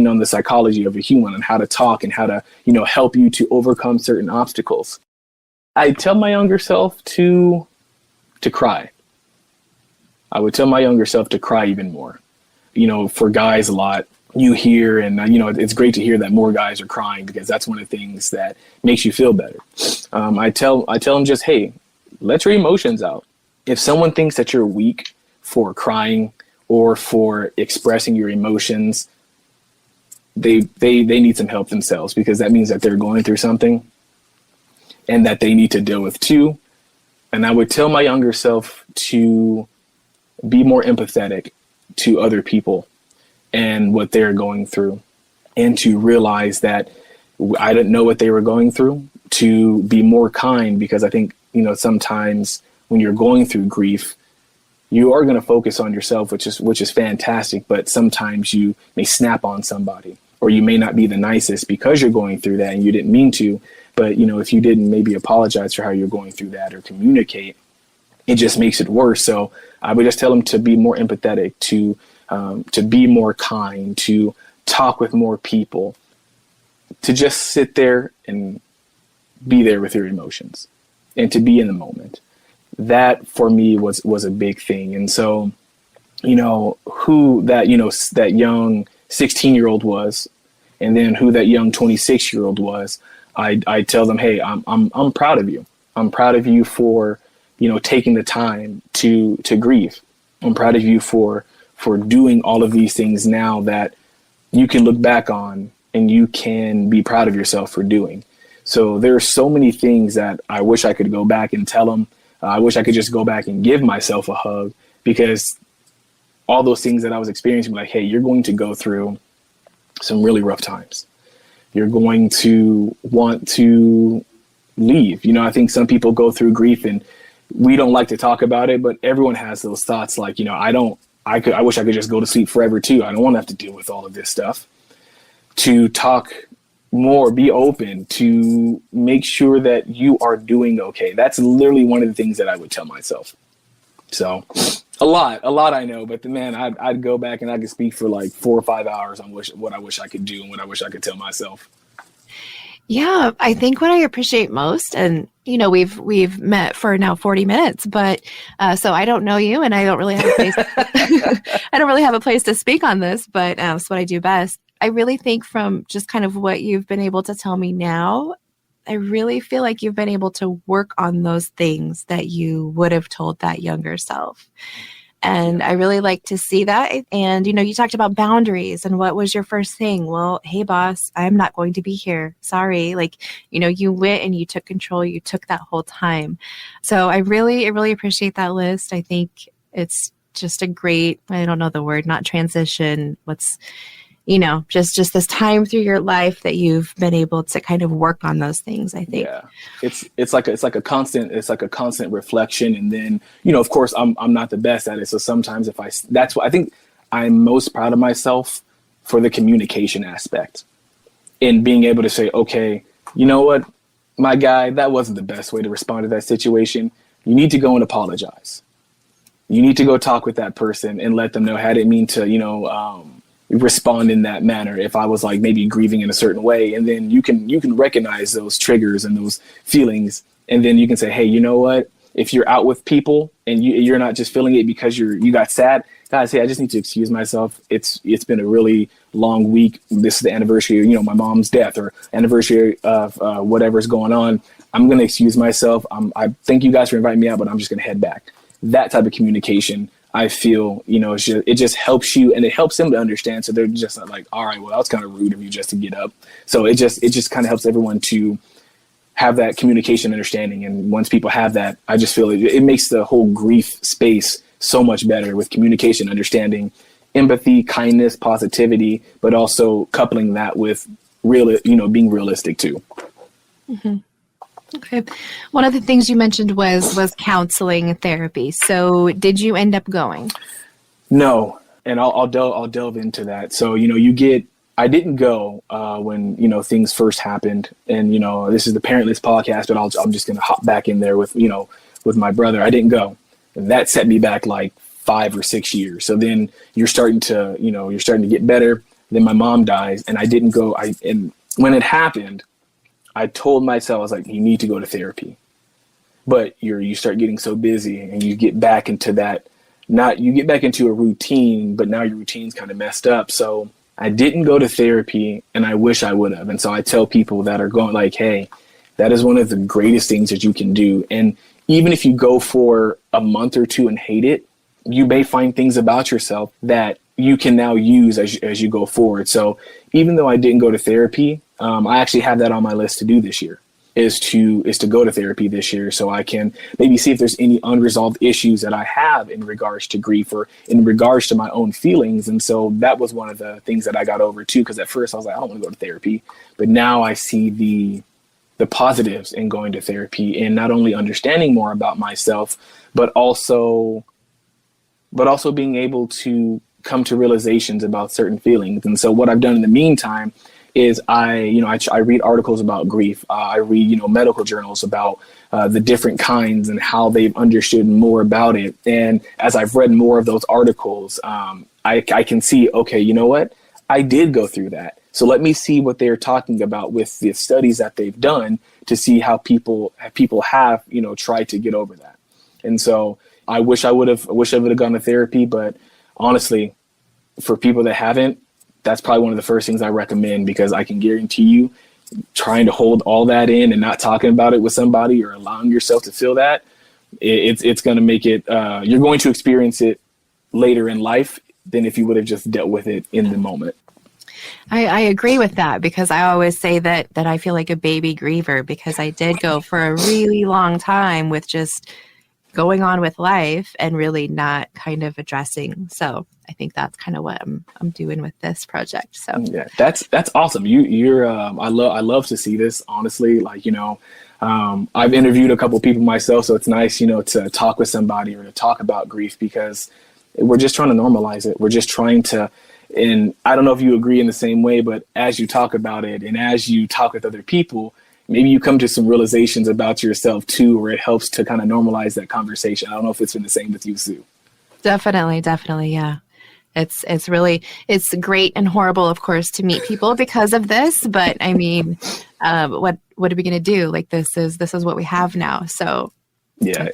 on the psychology of a human and how to talk and how to, help you to overcome certain obstacles. I tell my younger self to cry. I would tell my younger self to cry even more. For guys, a lot you hear, and it's great to hear that more guys are crying, because that's one of the things that makes you feel better. I tell them just, hey, let your emotions out. If someone thinks that you're weak for crying or for expressing your emotions, they need some help themselves, because that means that they're going through something and that they need to deal with too. And I would tell my younger self to be more empathetic to other people and what they're going through, and to realize that I didn't know what they were going through, to be more kind, because I think, sometimes when you're going through grief, you are going to focus on yourself, which is fantastic, but sometimes you may snap on somebody, or you may not be the nicest because you're going through that and you didn't mean to. But, if you didn't maybe apologize for how you're going through that or communicate, it just makes it worse. So I would just tell them to be more empathetic, to be more kind, to talk with more people, to just sit there and be there with your emotions, and to be in the moment. That for me was a big thing. And so, who that young 16-year-old was, and then who that young 26-year-old was, I tell them, hey, I'm proud of you. I'm proud of you for, taking the time to grieve. I'm proud of you for doing all of these things now that you can look back on and you can be proud of yourself for doing. So there are so many things that I wish I could go back and tell them. I wish I could just go back and give myself a hug, because all those things that I was experiencing, like, hey, you're going to go through some really rough times. You're going to want to leave. I think some people go through grief and we don't like to talk about it, but everyone has those thoughts. Like, I wish I could just go to sleep forever too. I don't want to have to deal with all of this stuff. To talk more, be open, to make sure that you are doing okay. That's literally one of the things that I would tell myself. So a lot I know, but man, I'd go back and I could speak for like 4 or 5 hours on what I wish I could do and what I wish I could tell myself. Yeah, I think what I appreciate most, and we've met for now 40 minutes, but so I don't know you, and I don't really have a place. I don't really have a place to speak on this, but it's what I do best. I really think from just kind of what you've been able to tell me now, I really feel like you've been able to work on those things that you would have told that younger self. And I really like to see that. And, you talked about boundaries and what was your first thing? Well, hey, boss, I'm not going to be here. Sorry. Like, you went and you took control. You took that whole time. So I really appreciate that list. I think it's just a great, I don't know the word, not transition. Just this time through your life that you've been able to kind of work on those things, I think. Yeah. It's like a constant reflection. And then, of course I'm not the best at it. So sometimes that's what I think I'm most proud of myself for, the communication aspect, in being able to say, okay, you know what, my guy, that wasn't the best way to respond to that situation. You need to go and apologize. You need to go talk with that person and let them know, I didn't mean to, respond in that manner if I was like maybe grieving in a certain way. And then you can recognize those triggers and those feelings. And then you can say, hey, you know what, if you're out with people and you're not just feeling it because you got sad, guys, hey, I just need to excuse myself. It's been a really long week. This is the anniversary of, my mom's death, or anniversary of whatever's going on. I'm going to excuse myself. I thank you guys for inviting me out, but I'm just going to head back. That type of communication, I feel, it just helps you, and it helps them to understand. So they're just not like, all right, well, that was kind of rude of you just to get up. So it just kind of helps everyone to have that communication understanding. And once people have that, I just feel it makes the whole grief space so much better, with communication, understanding, empathy, kindness, positivity, but also coupling that with being realistic too. Mm-hmm. Okay. One of the things you mentioned was counseling and therapy. So did you end up going? No. And I'll delve into that. So, I didn't go when, things first happened. And, this is the Parentless podcast, but I'm just going to hop back in there with my brother. I didn't go. And that set me back like 5 or 6 years. So then you're starting to get better. Then my mom dies and I didn't go. And when it happened, I told myself, I was like, you need to go to therapy. But you start getting so busy and you get back into a routine, but now your routine's kind of messed up. So I didn't go to therapy, and I wish I would have. And so I tell people that are going like, hey, that is one of the greatest things that you can do. And even if you go for a month or two and hate it, you may find things about yourself that you can now use as you go forward. So even though I didn't go to therapy, I actually have that on my list to do this year, is to go to therapy this year, so I can maybe see if there's any unresolved issues that I have in regards to grief or in regards to my own feelings. And so that was one of the things that I got over too, because at first I was like, I don't want to go to therapy, but now I see the positives in going to therapy, and not only understanding more about myself, but also being able to come to realizations about certain feelings. And so what I've done in the meantime is I read articles about grief. I read, medical journals about the different kinds and how they've understood more about it. And as I've read more of those articles, I can see, okay, you know what? I did go through that. So let me see what they're talking about with the studies that they've done to see how people have, tried to get over that. And so I wish I would have gone to therapy, but honestly, for people that haven't, that's probably one of the first things I recommend, because I can guarantee you, trying to hold all that in and not talking about it with somebody or allowing yourself to feel that, it's going to make it, you're going to experience it later in life than if you would have just dealt with it in the moment. I agree with that, because I always say that I feel like a baby griever, because I did go for a really long time with just going on with life and really not kind of addressing. So I think that's kind of what I'm doing with this project. So yeah, that's awesome. I love to see this, honestly. Like, I've interviewed a couple people myself, so it's nice, to talk with somebody or to talk about grief, because we're just trying to normalize it. We're just trying to, and I don't know if you agree in the same way, but as you talk about it and as you talk with other people, maybe you come to some realizations about yourself too, where it helps to kind of normalize that conversation. I don't know if it's been the same with you, Sue. Definitely. Yeah. It's great and horrible, of course, to meet people because of this. But I mean, what are we going to do? Like, this is what we have now. So yeah.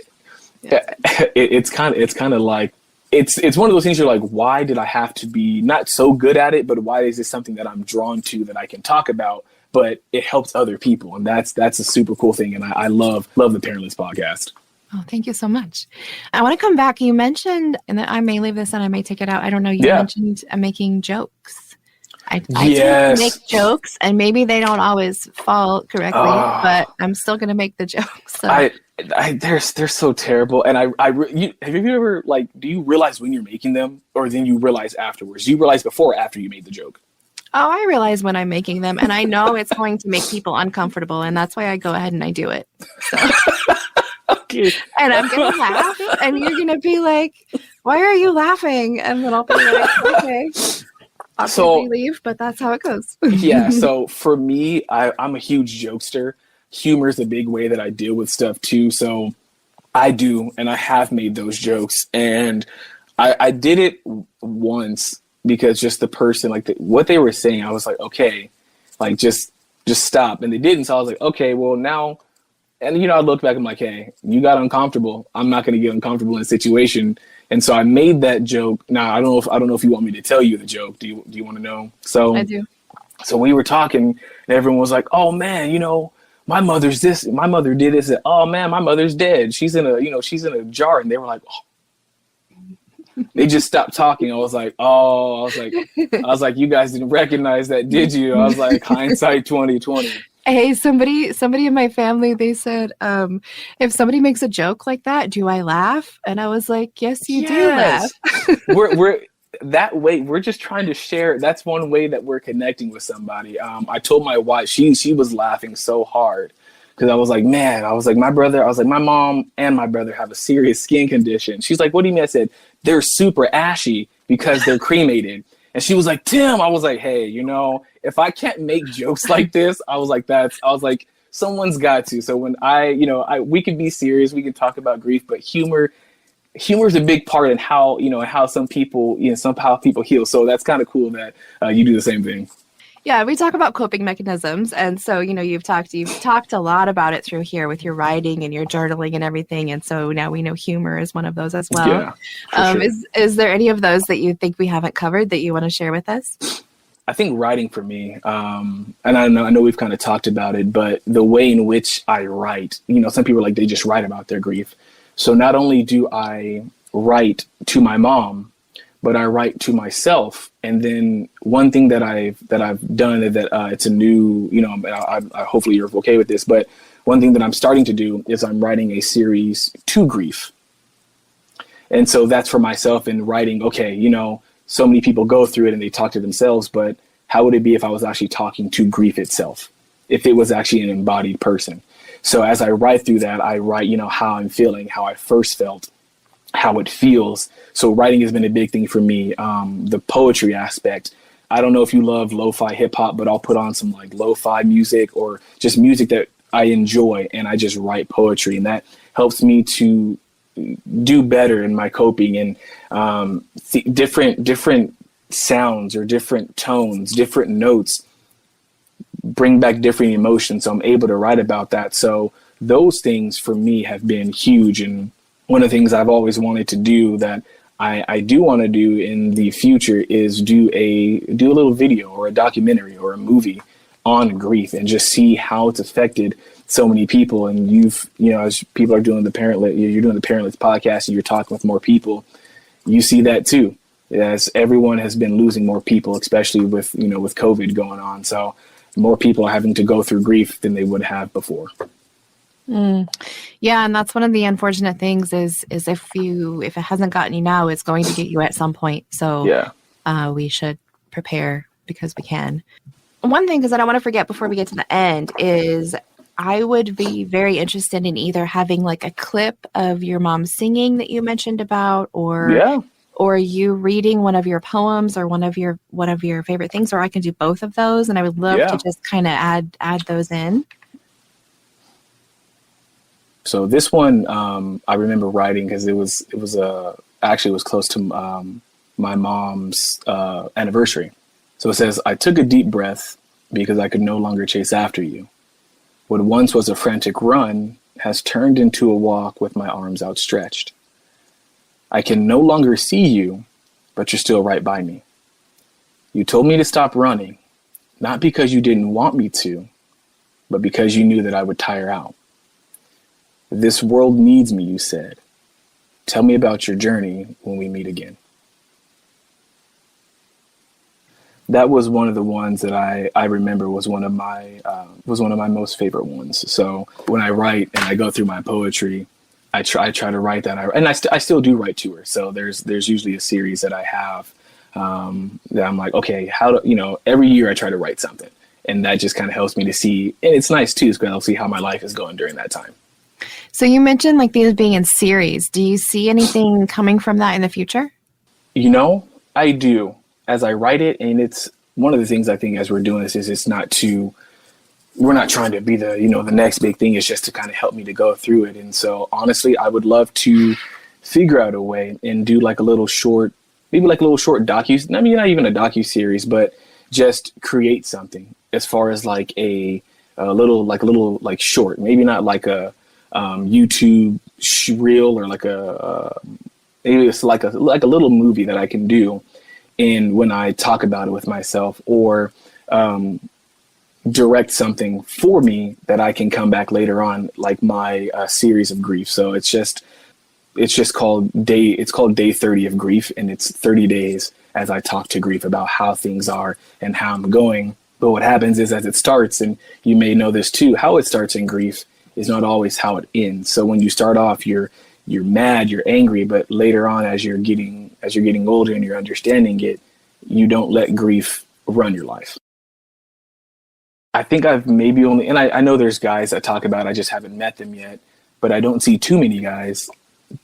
It's kind of like, it's one of those things you're like, why did I have to be not so good at it, but why is this something that I'm drawn to that I can talk about, but it helps other people? And that's a super cool thing. And I love the Parentless podcast. Oh, thank you so much. I want to come back. You mentioned, and I may leave this and I may take it out. I don't know. You mentioned making jokes. I do make jokes, and maybe they don't always fall correctly, but I'm still going to make the jokes. So. They're so terrible. And have you ever, like, do you realize when you're making them, or then you realize afterwards? Do you realize before or after you made the joke? Oh, I realize when I'm making them, and I know it's going to make people uncomfortable, and that's why I go ahead and I do it. So. Okay. And I'm going to laugh, and you're going to be like, why are you laughing? And then I'll be like, okay. I'll leave, but that's how it goes. Yeah. So for me, I'm a huge jokester. Humor is a big way that I deal with stuff too. So I do, and I have made those jokes, and I did it once because just the person, like what they were saying, I was like, okay, like just stop. And they didn't. So I was like, okay, well now, and I look back, I'm like, hey, you got uncomfortable. I'm not going to get uncomfortable in a situation. And so I made that joke. Now I don't know if you want me to tell you the joke. Do you want to know? So I do. So we were talking, and everyone was like, oh man, my mother's this, my mother did this. And, oh man, my mother's dead. She's in a jar. And they were like, oh. They just stopped talking. I was like, you guys didn't recognize that, did you? I was like, hindsight 2020. Hey, somebody in my family, they said, if somebody makes a joke like that, do I laugh? And I was like, yes, you do laugh. we're that way. We're just trying to share. That's one way that we're connecting with somebody. I told my wife, she was laughing so hard because I was like, my mom and my brother have a serious skin condition. She's like, what do you mean? I said, they're super ashy because they're cremated. And she was like, Tim, I was like, hey, if I can't make jokes like this, I was like, someone's got to. So when we can be serious, we can talk about grief, but humor is a big part in how, how some people, how people heal. So that's kind of cool that you do the same thing. Yeah, we talk about coping mechanisms. And so, you've talked a lot about it through here with your writing and your journaling and everything. And so now we know humor is one of those as well. Yeah, sure. Is there any of those that you think we haven't covered that you want to share with us? I think writing for me, and I know we've kind of talked about it, but the way in which I write, some people they just write about their grief. So not only do I write to my mom, but I write to myself. And then one thing that I've done that it's a new, I hopefully you're okay with this, but one thing that I'm starting to do is I'm writing a series to grief. And so that's for myself in writing, okay, so many people go through it and they talk to themselves, but how would it be if I was actually talking to grief itself, if it was actually an embodied person? So as I write through that, I write, how I'm feeling, how I first felt, how it feels. So writing has been a big thing for me. The poetry aspect, I don't know if you love lo-fi hip hop, but I'll put on some lo-fi music or just music that I enjoy, and I just write poetry, and that helps me to do better in my coping, and different sounds or different tones, different notes bring back different emotions. So I'm able to write about that. So those things for me have been huge. And one of the things I've always wanted to do that I do want to do in the future is do a little video or a documentary or a movie on grief and just see how it's affected so many people. And as people are doing you're doing the Parentless podcast and you're talking with more people, you see that too, as everyone has been losing more people, especially with COVID going on. So more people are having to go through grief than they would have before. Mm. Yeah, and that's one of the unfortunate things is if it hasn't gotten you now, it's going to get you at some point. So Yeah. we should prepare because we can. One thing, because I don't want to forget before we get to the end, is I would be very interested in either having like a clip of your mom singing that you mentioned about, Yeah. or you reading one of your poems or one of your favorite things, or I can do both of those, and I would love to Yeah. just kind of add those in. So this one, I remember writing because actually it was close to my mom's anniversary. So it says, I took a deep breath because I could no longer chase after you. What once was a frantic run has turned into a walk with my arms outstretched. I can no longer see you, but you're still right by me. You told me to stop running, not because you didn't want me to, but because you knew that I would tire out. This world needs me, you said. Tell me about your journey when we meet again. That was one of the ones that I remember was one of my most favorite ones. So when I write and I go through my poetry, I try to write that, and I still do write to her. So there's usually a series that I have that I'm like, okay, every year I try to write something, and that just kind of helps me to see, and it's nice too, because I'll see how my life is going during that time. So you mentioned like these being in series. Do you see anything coming from that in the future? I do. As I write it, and it's one of the things I think as we're doing this is we're not trying to be the next big thing. It's just to kind of help me to go through it. And so honestly, I would love to figure out a way and do like a little short, maybe like a little short docu. I mean, not even a docu series, but just create something as far as like a little short, maybe not like a YouTube reel or like maybe it's like a little movie that I can do. And when I talk about it with myself, or direct something for me that I can come back later on, like my series of grief. So it's called Day 30 of Grief, and it's 30 days as I talk to grief about how things are and how I'm going. But what happens is, as it starts, and you may know this too, how it starts in grief is not always how it ends. So when you start off, you're mad, you're angry, but later on, as you're getting older and you're understanding it, you don't let grief run your life. I think I've maybe only, and I know there's guys that talk about, I just haven't met them yet, but I don't see too many guys,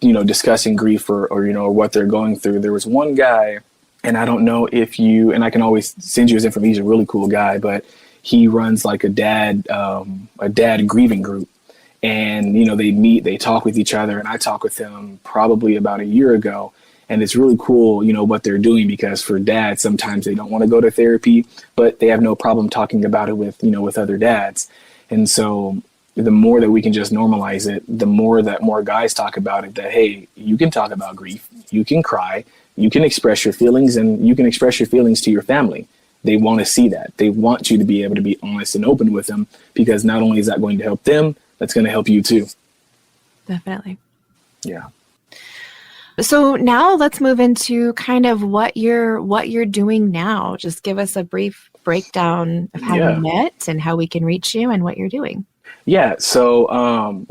discussing grief or what they're going through. There was one guy, and I don't know if and I can always send you his information. He's a really cool guy, but he runs like a dad grieving group. And, they meet, they talk with each other, and I talked with him probably about a year ago. And it's really cool, what they're doing, because for dads, sometimes they don't want to go to therapy, but they have no problem talking about it with other dads. And so the more that we can just normalize it, the more that more guys talk about it, that, hey, you can talk about grief, you can cry, you can express your feelings, and you can express your feelings to your family. They want to see that. They want you to be able to be honest and open with them, because not only is that going to help them, that's going to help you too. Definitely. Yeah. So now let's move into kind of what you're doing now. Just give us a brief breakdown of how you met and how we can reach you and what you're doing. Yeah. So,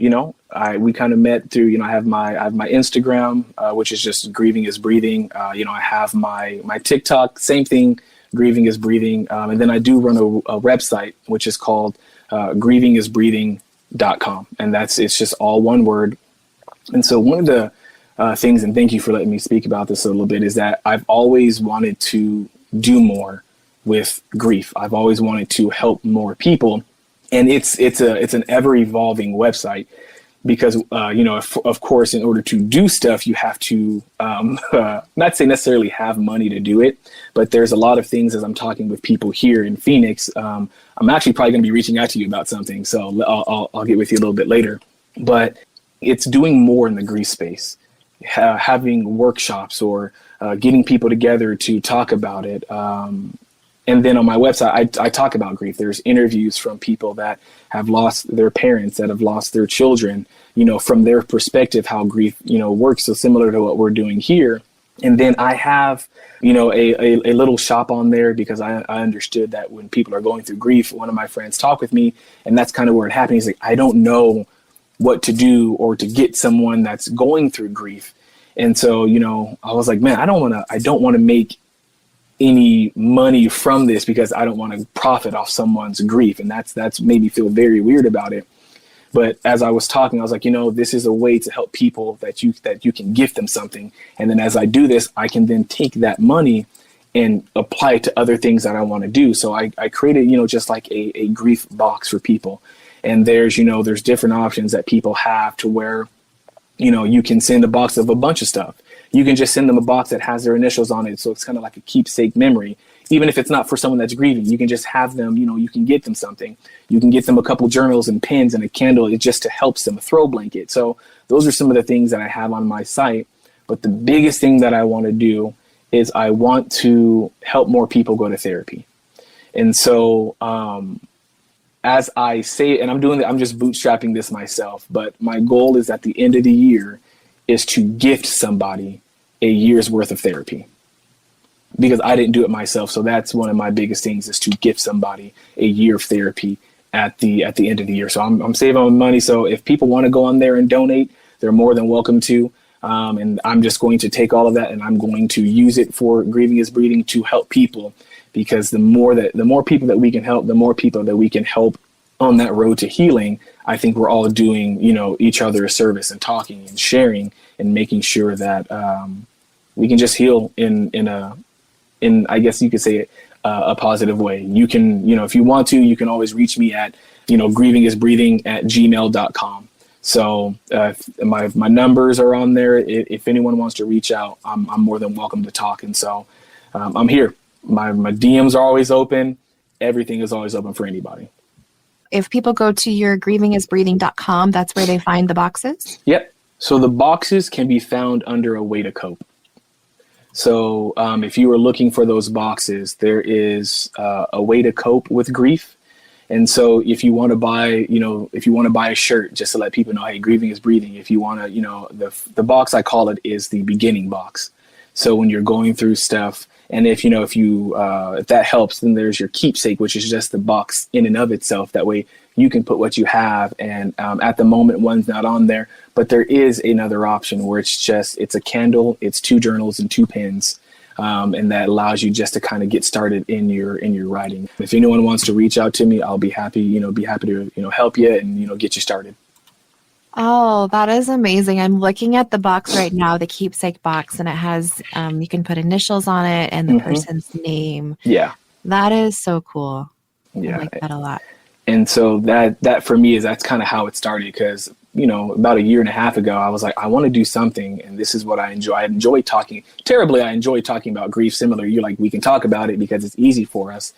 we kind of met through, I have my Instagram, which is just Grieving Is Breathing. I have my TikTok, same thing, Grieving Is Breathing. And then I do run a website, which is called grievingisbreathing.com. And it's just all one word. And so one of the things, and thank you for letting me speak about this a little bit, is that I've always wanted to do more with grief. I've always wanted to help more people. And it's an ever evolving website, because, of course, in order to do stuff, you have to not say necessarily have money to do it. But there's a lot of things, as I'm talking with people here in Phoenix. I'm actually probably going to be reaching out to you about something. So I'll get with you a little bit later. But it's doing more in the grief space, having workshops or getting people together to talk about it. And then on my website, I talk about grief. There's interviews from people that have lost their parents, that have lost their children, from their perspective, how grief, works. So similar to what we're doing here. And then I have, a little shop on there, because I understood that when people are going through grief, one of my friends talked with me, and that's kind of where it happened. He's like, I don't know what to do or to get someone that's going through grief. And so, you know, I was like, man, I don't want to make any money from this because I don't want to profit off someone's grief. And that's made me feel very weird about it. But as I was talking, I was like, you know, this is a way to help people that you can gift them something. And then as I do this, I can then take that money and apply it to other things that I want to do. So I created, you know, just like a grief box for people. And there's, you know, there's different options that people have to where, you know, you can send a box of a bunch of stuff. You can just send them a box that has their initials on it. So it's kind of like a keepsake memory. Even if it's not for someone that's grieving, you can just have them, you know, you can get them something. You can get them a couple journals and pens and a candle. It just to help them, a throw blanket. So those are some of the things that I have on my site. But the biggest thing that I want to do is I want to help more people go to therapy. And so as I say, and I'm just bootstrapping this myself, but my goal is at the end of the year is to gift somebody a year's worth of therapy, because I didn't do it myself. So that's one of my biggest things, is to gift somebody a year of therapy at the end of the year. So I'm saving on money. So if people want to go on there and donate, they're more than welcome to. And I'm just going to take all of that and I'm going to use it for Grieving Is Breathing to help people, because the more people that we can help, the more people that we can help on that road to healing. I think we're all doing, you know, each other a service and talking and sharing and making sure that we can just heal in I guess you could say it, a positive way. You can, you know, if you want to, you can always reach me at, you know, grievingisbreathing@gmail.com. So my numbers are on there. If anyone wants to reach out, I'm more than welcome to talk. And so I'm here. My DMs are always open. Everything is always open for anybody. If people go to your grievingisbreathing.com, that's where they find the boxes? Yep. So the boxes can be found under a way to cope. So if you are looking for those boxes, there is a way to cope with grief. And so if you want to buy, you know, if you want to buy a shirt just to let people know, hey, Grieving is Breathing. If you want to, you know, the box, I call it, is the beginning box. So when you're going through stuff, and if that helps, then there's your keepsake, which is just the box in and of itself. That way you can put what you have. And at the moment, one's not on there, but there is another option where it's a candle, it's 2 journals and 2 pens. And that allows you just to kind of get started in your writing. If anyone wants to reach out to me, I'll be happy to, you know, help you and, you know, get you started. Oh, that is amazing. I'm looking at the box right now, the keepsake box, and it has, you can put initials on it and the person's name. Yeah. That is so cool. Yeah. I like that a lot. And so that for me that's kind of how it started, because, you know, about a year and a half ago, I was like, I want to do something. And this is what I enjoy. I enjoy talking about grief. Similar, you're like, we can talk about it because it's easy for us.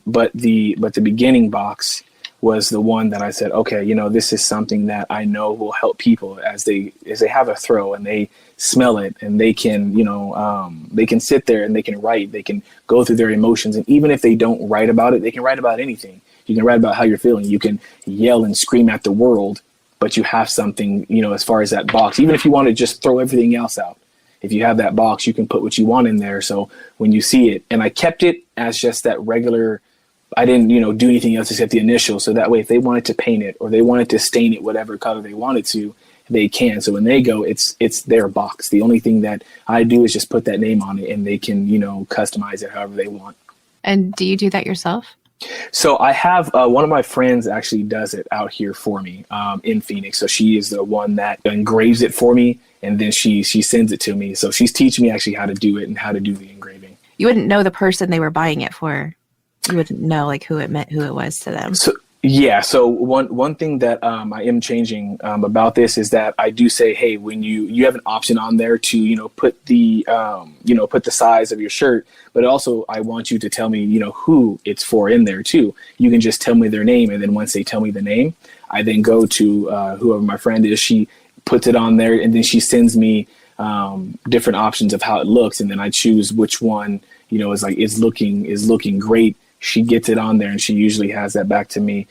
But the beginning box was the one that I said, okay, you know, this is something that I know will help people as they have a throw and they smell it, and they can, you know, they can sit there and they can write, they can go through their emotions. And even if they don't write about it, they can write about anything. You can write about how you're feeling. You can yell and scream at the world, but you have something, you know, as far as that box. Even if you want to just throw everything else out, if you have that box, you can put what you want in there. So when you see it, and I kept it as just that regular, I didn't, you know, do anything else except the initial. So that way, if they wanted to paint it or they wanted to stain it, whatever color they wanted to, they can. So when they go, it's their box. The only thing that I do is just put that name on it, and they can, you know, customize it however they want. And do you do that yourself? So I have one of my friends actually does it out here for me in Phoenix. So she is the one that engraves it for me, and then she sends it to me. So she's teaching me actually how to do it and how to do the engraving. You wouldn't know the person they were buying it for. You wouldn't know like who it was to them. So yeah. So one thing that I am changing about this is that I do say, hey, when you have an option on there to, you know, put the size of your shirt, but also I want you to tell me, you know, who it's for in there too. You can just tell me their name, and then once they tell me the name, I then go to whoever my friend is. She puts it on there, and then she sends me different options of how it looks, and then I choose which one, you know, is looking great. She gets it on there, and she usually has that back to me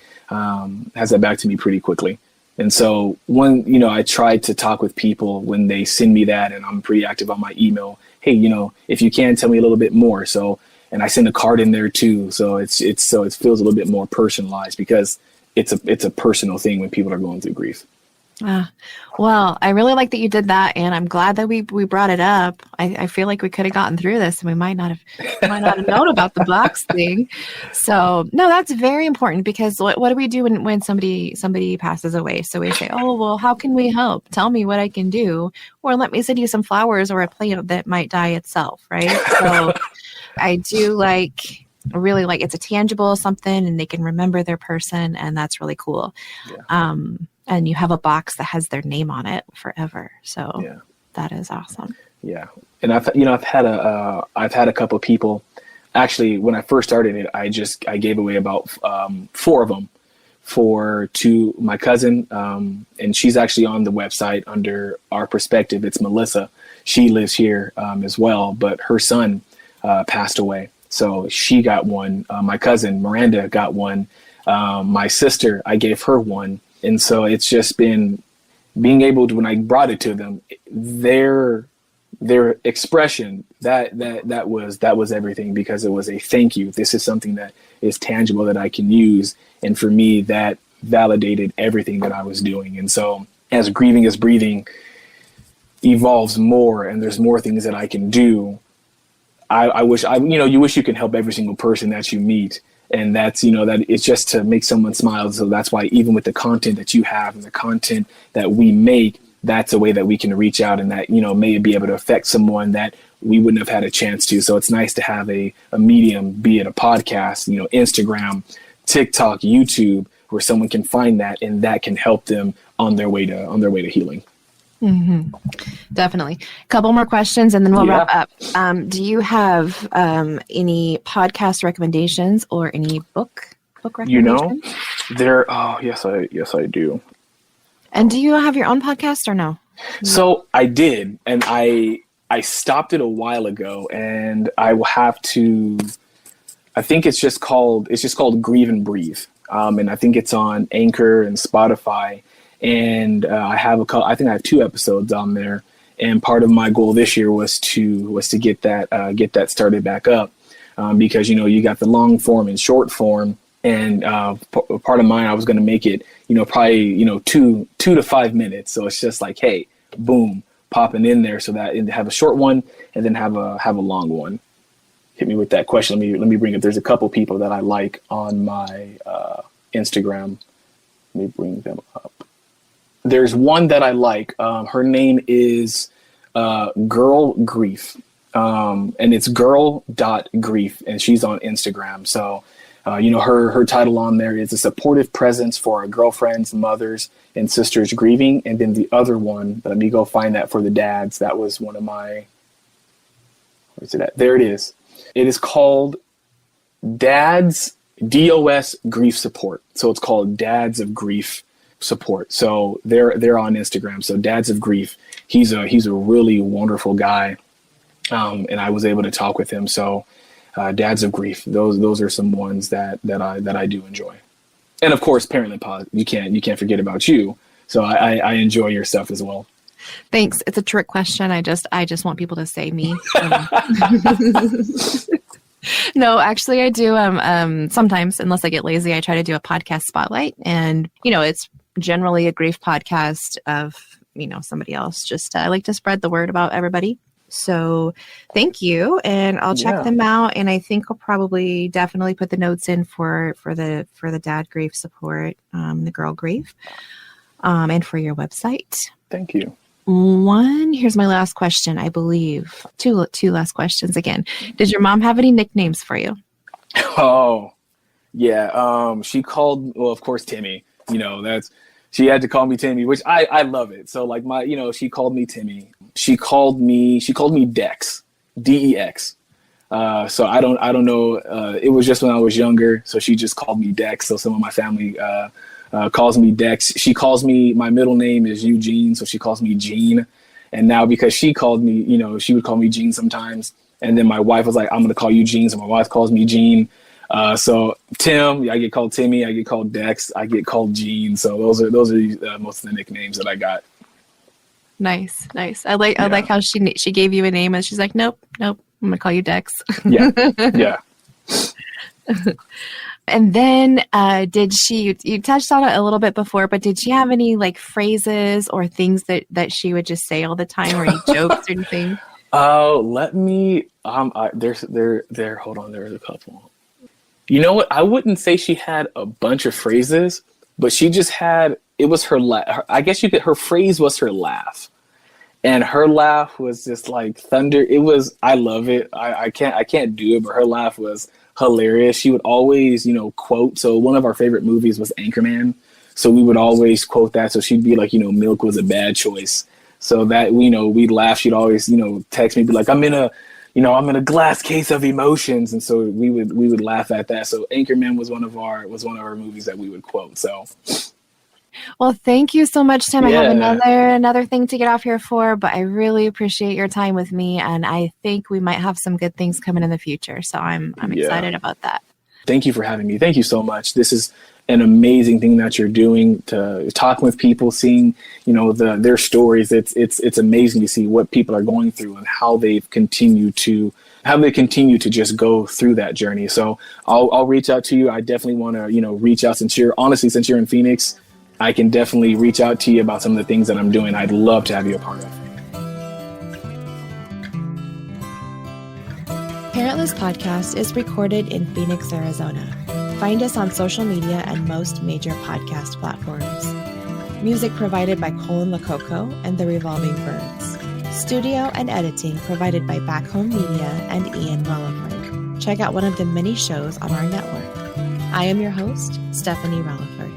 pretty quickly. And so you know, I try to talk with people when they send me that, and I'm pretty active on my email. Hey, you know, if you can, tell me a little bit more. So, and I send a card in there too. So it feels a little bit more personalized, because it's a personal thing when people are going through grief. Well, I really like that you did that, and I'm glad that we brought it up. I feel like we could have gotten through this, and we might not have known about the box thing. So no, that's very important, because what do we do when somebody passes away? So we say, oh well, how can we help? Tell me what I can do, or let me send you some flowers or a plant that might die itself, right? So I do really like it's a tangible something, and they can remember their person, and that's really cool. Yeah. And you have a box that has their name on it forever. So Yeah. that is awesome. Yeah. And I've had a couple of people. Actually, when I first started it, I gave away about 4 of them to my cousin. And she's actually on the website under Our Perspective. It's Melissa. She lives here as well, but her son passed away. So she got one. My cousin Miranda got one. My sister, I gave her one. And so it's just been being able to, when I brought it to them, their expression, that was everything, because it was a thank you. This is something that is tangible that I can use. And for me, that validated everything that I was doing. And so as Grieving Is Breathing evolves more and there's more things that I can do, you wish you can help every single person that you meet. And that's, that it's just to make someone smile. So that's why even with the content that you have and the content that we make, that's a way that we can reach out and that, may be able to affect someone that we wouldn't have had a chance to. So it's nice to have a medium, be it a podcast, Instagram, TikTok, YouTube, where someone can find that and that can help them on their way to healing. Mm-hmm. Definitely. A couple more questions and then we'll wrap up. Do you have any podcast recommendations or any book recommendations? Yes, I do. And do you have your own podcast or no? So I did, and I stopped it a while ago, and I will have to. I think it's just called Grieve and Breathe, and I think it's on Anchor and Spotify. And I have I think I have 2 episodes on there. And part of my goal this year was to get that started back up, because you got the long form and short form, and part of mine I was going to make it probably 2 to 5 minutes. So it's just like, hey, boom, popping in there so that and have a short one and then have a long one. Hit me with that question. Let me bring up. There's a couple people that I like on my Instagram. Let me bring them up. There's one that I like. Her name is Girl Grief, and it's girl.grief, and she's on Instagram. So, her title on there is a supportive presence for our girlfriends, mothers, and sisters grieving. And then the other one, let me go find that for the dads. That was one of my, where's it at? There it is. It is called Dads, DOS Grief Support. So it's called Dads of Grief Support. So they're on Instagram. So Dads of Grief. He's a really wonderful guy, and I was able to talk with him. So Dads of Grief. Those are some ones that I do enjoy. And of course, Parenthood Pod. You can't forget about you. So I enjoy your stuff as well. Thanks. It's a trick question. I just want people to say me. No, actually I do. Sometimes, unless I get lazy, I try to do a podcast spotlight, and it's generally a grief podcast of somebody else. Just I like to spread the word about everybody. So thank you, and I'll check them out. And I think I'll probably definitely put the notes in for the dad grief support, the girl grief, and for your website. Thank you. Here's my last question, I believe. Two last questions again. Did your mom have any nicknames for you? Oh, yeah. She called, well, of course, Timmy. She had to call me Timmy, which I love it. So like she called me Timmy. She called me Dex, DEX. So I don't know. It was just when I was younger. So she just called me Dex. So some of my family calls me Dex. She calls me, my middle name is Eugene, so she calls me Gene. And now because she called me, she would call me Gene sometimes. And then my wife was like, I'm going to call you Gene. So my wife calls me Gene. So Tim, I get called Timmy, I get called Dex, I get called Gene. So those are most of the nicknames that I got. Nice. I like how she gave you a name and she's like, nope, I'm going to call you Dex. Yeah. And then you touched on it a little bit before, but did she have any like phrases or things that she would just say all the time, or any jokes or anything? Oh, let me, hold on, there's a couple. You know what? I wouldn't say she had a bunch of phrases, but she just had, it was her her phrase was her laugh. And her laugh was just like thunder. It was, I love it. I can't do it, but her laugh was hilarious. She would always, quote. So one of our favorite movies was Anchorman. So we would always quote that. So she'd be like, milk was a bad choice. So that, we'd laugh. She'd always, text me, be like, I'm in a glass case of emotions. And so we would laugh at that. So Anchorman was one of our movies that we would quote. So. Well, thank you so much, Tim. Yeah. I have another thing to get off here for, but I really appreciate your time with me, and I think we might have some good things coming in the future. So I'm excited about that. Thank you for having me. Thank you so much. This is an amazing thing that you're doing, to talking with people, seeing, their stories. It's amazing to see what people are going through and how they continue to just go through that journey. So I'll reach out to you. I definitely want to, reach out since you're in Phoenix. I can definitely reach out to you about some of the things that I'm doing. I'd love to have you a part of. Parentless Podcast is recorded in Phoenix, Arizona. Find us on social media and most major podcast platforms. Music provided by Colin Lococo and the Revolving Birds. Studio and editing provided by Back Home Media and Ian Relaford. Check out one of the many shows on our network. I am your host, Stephanie Relaford.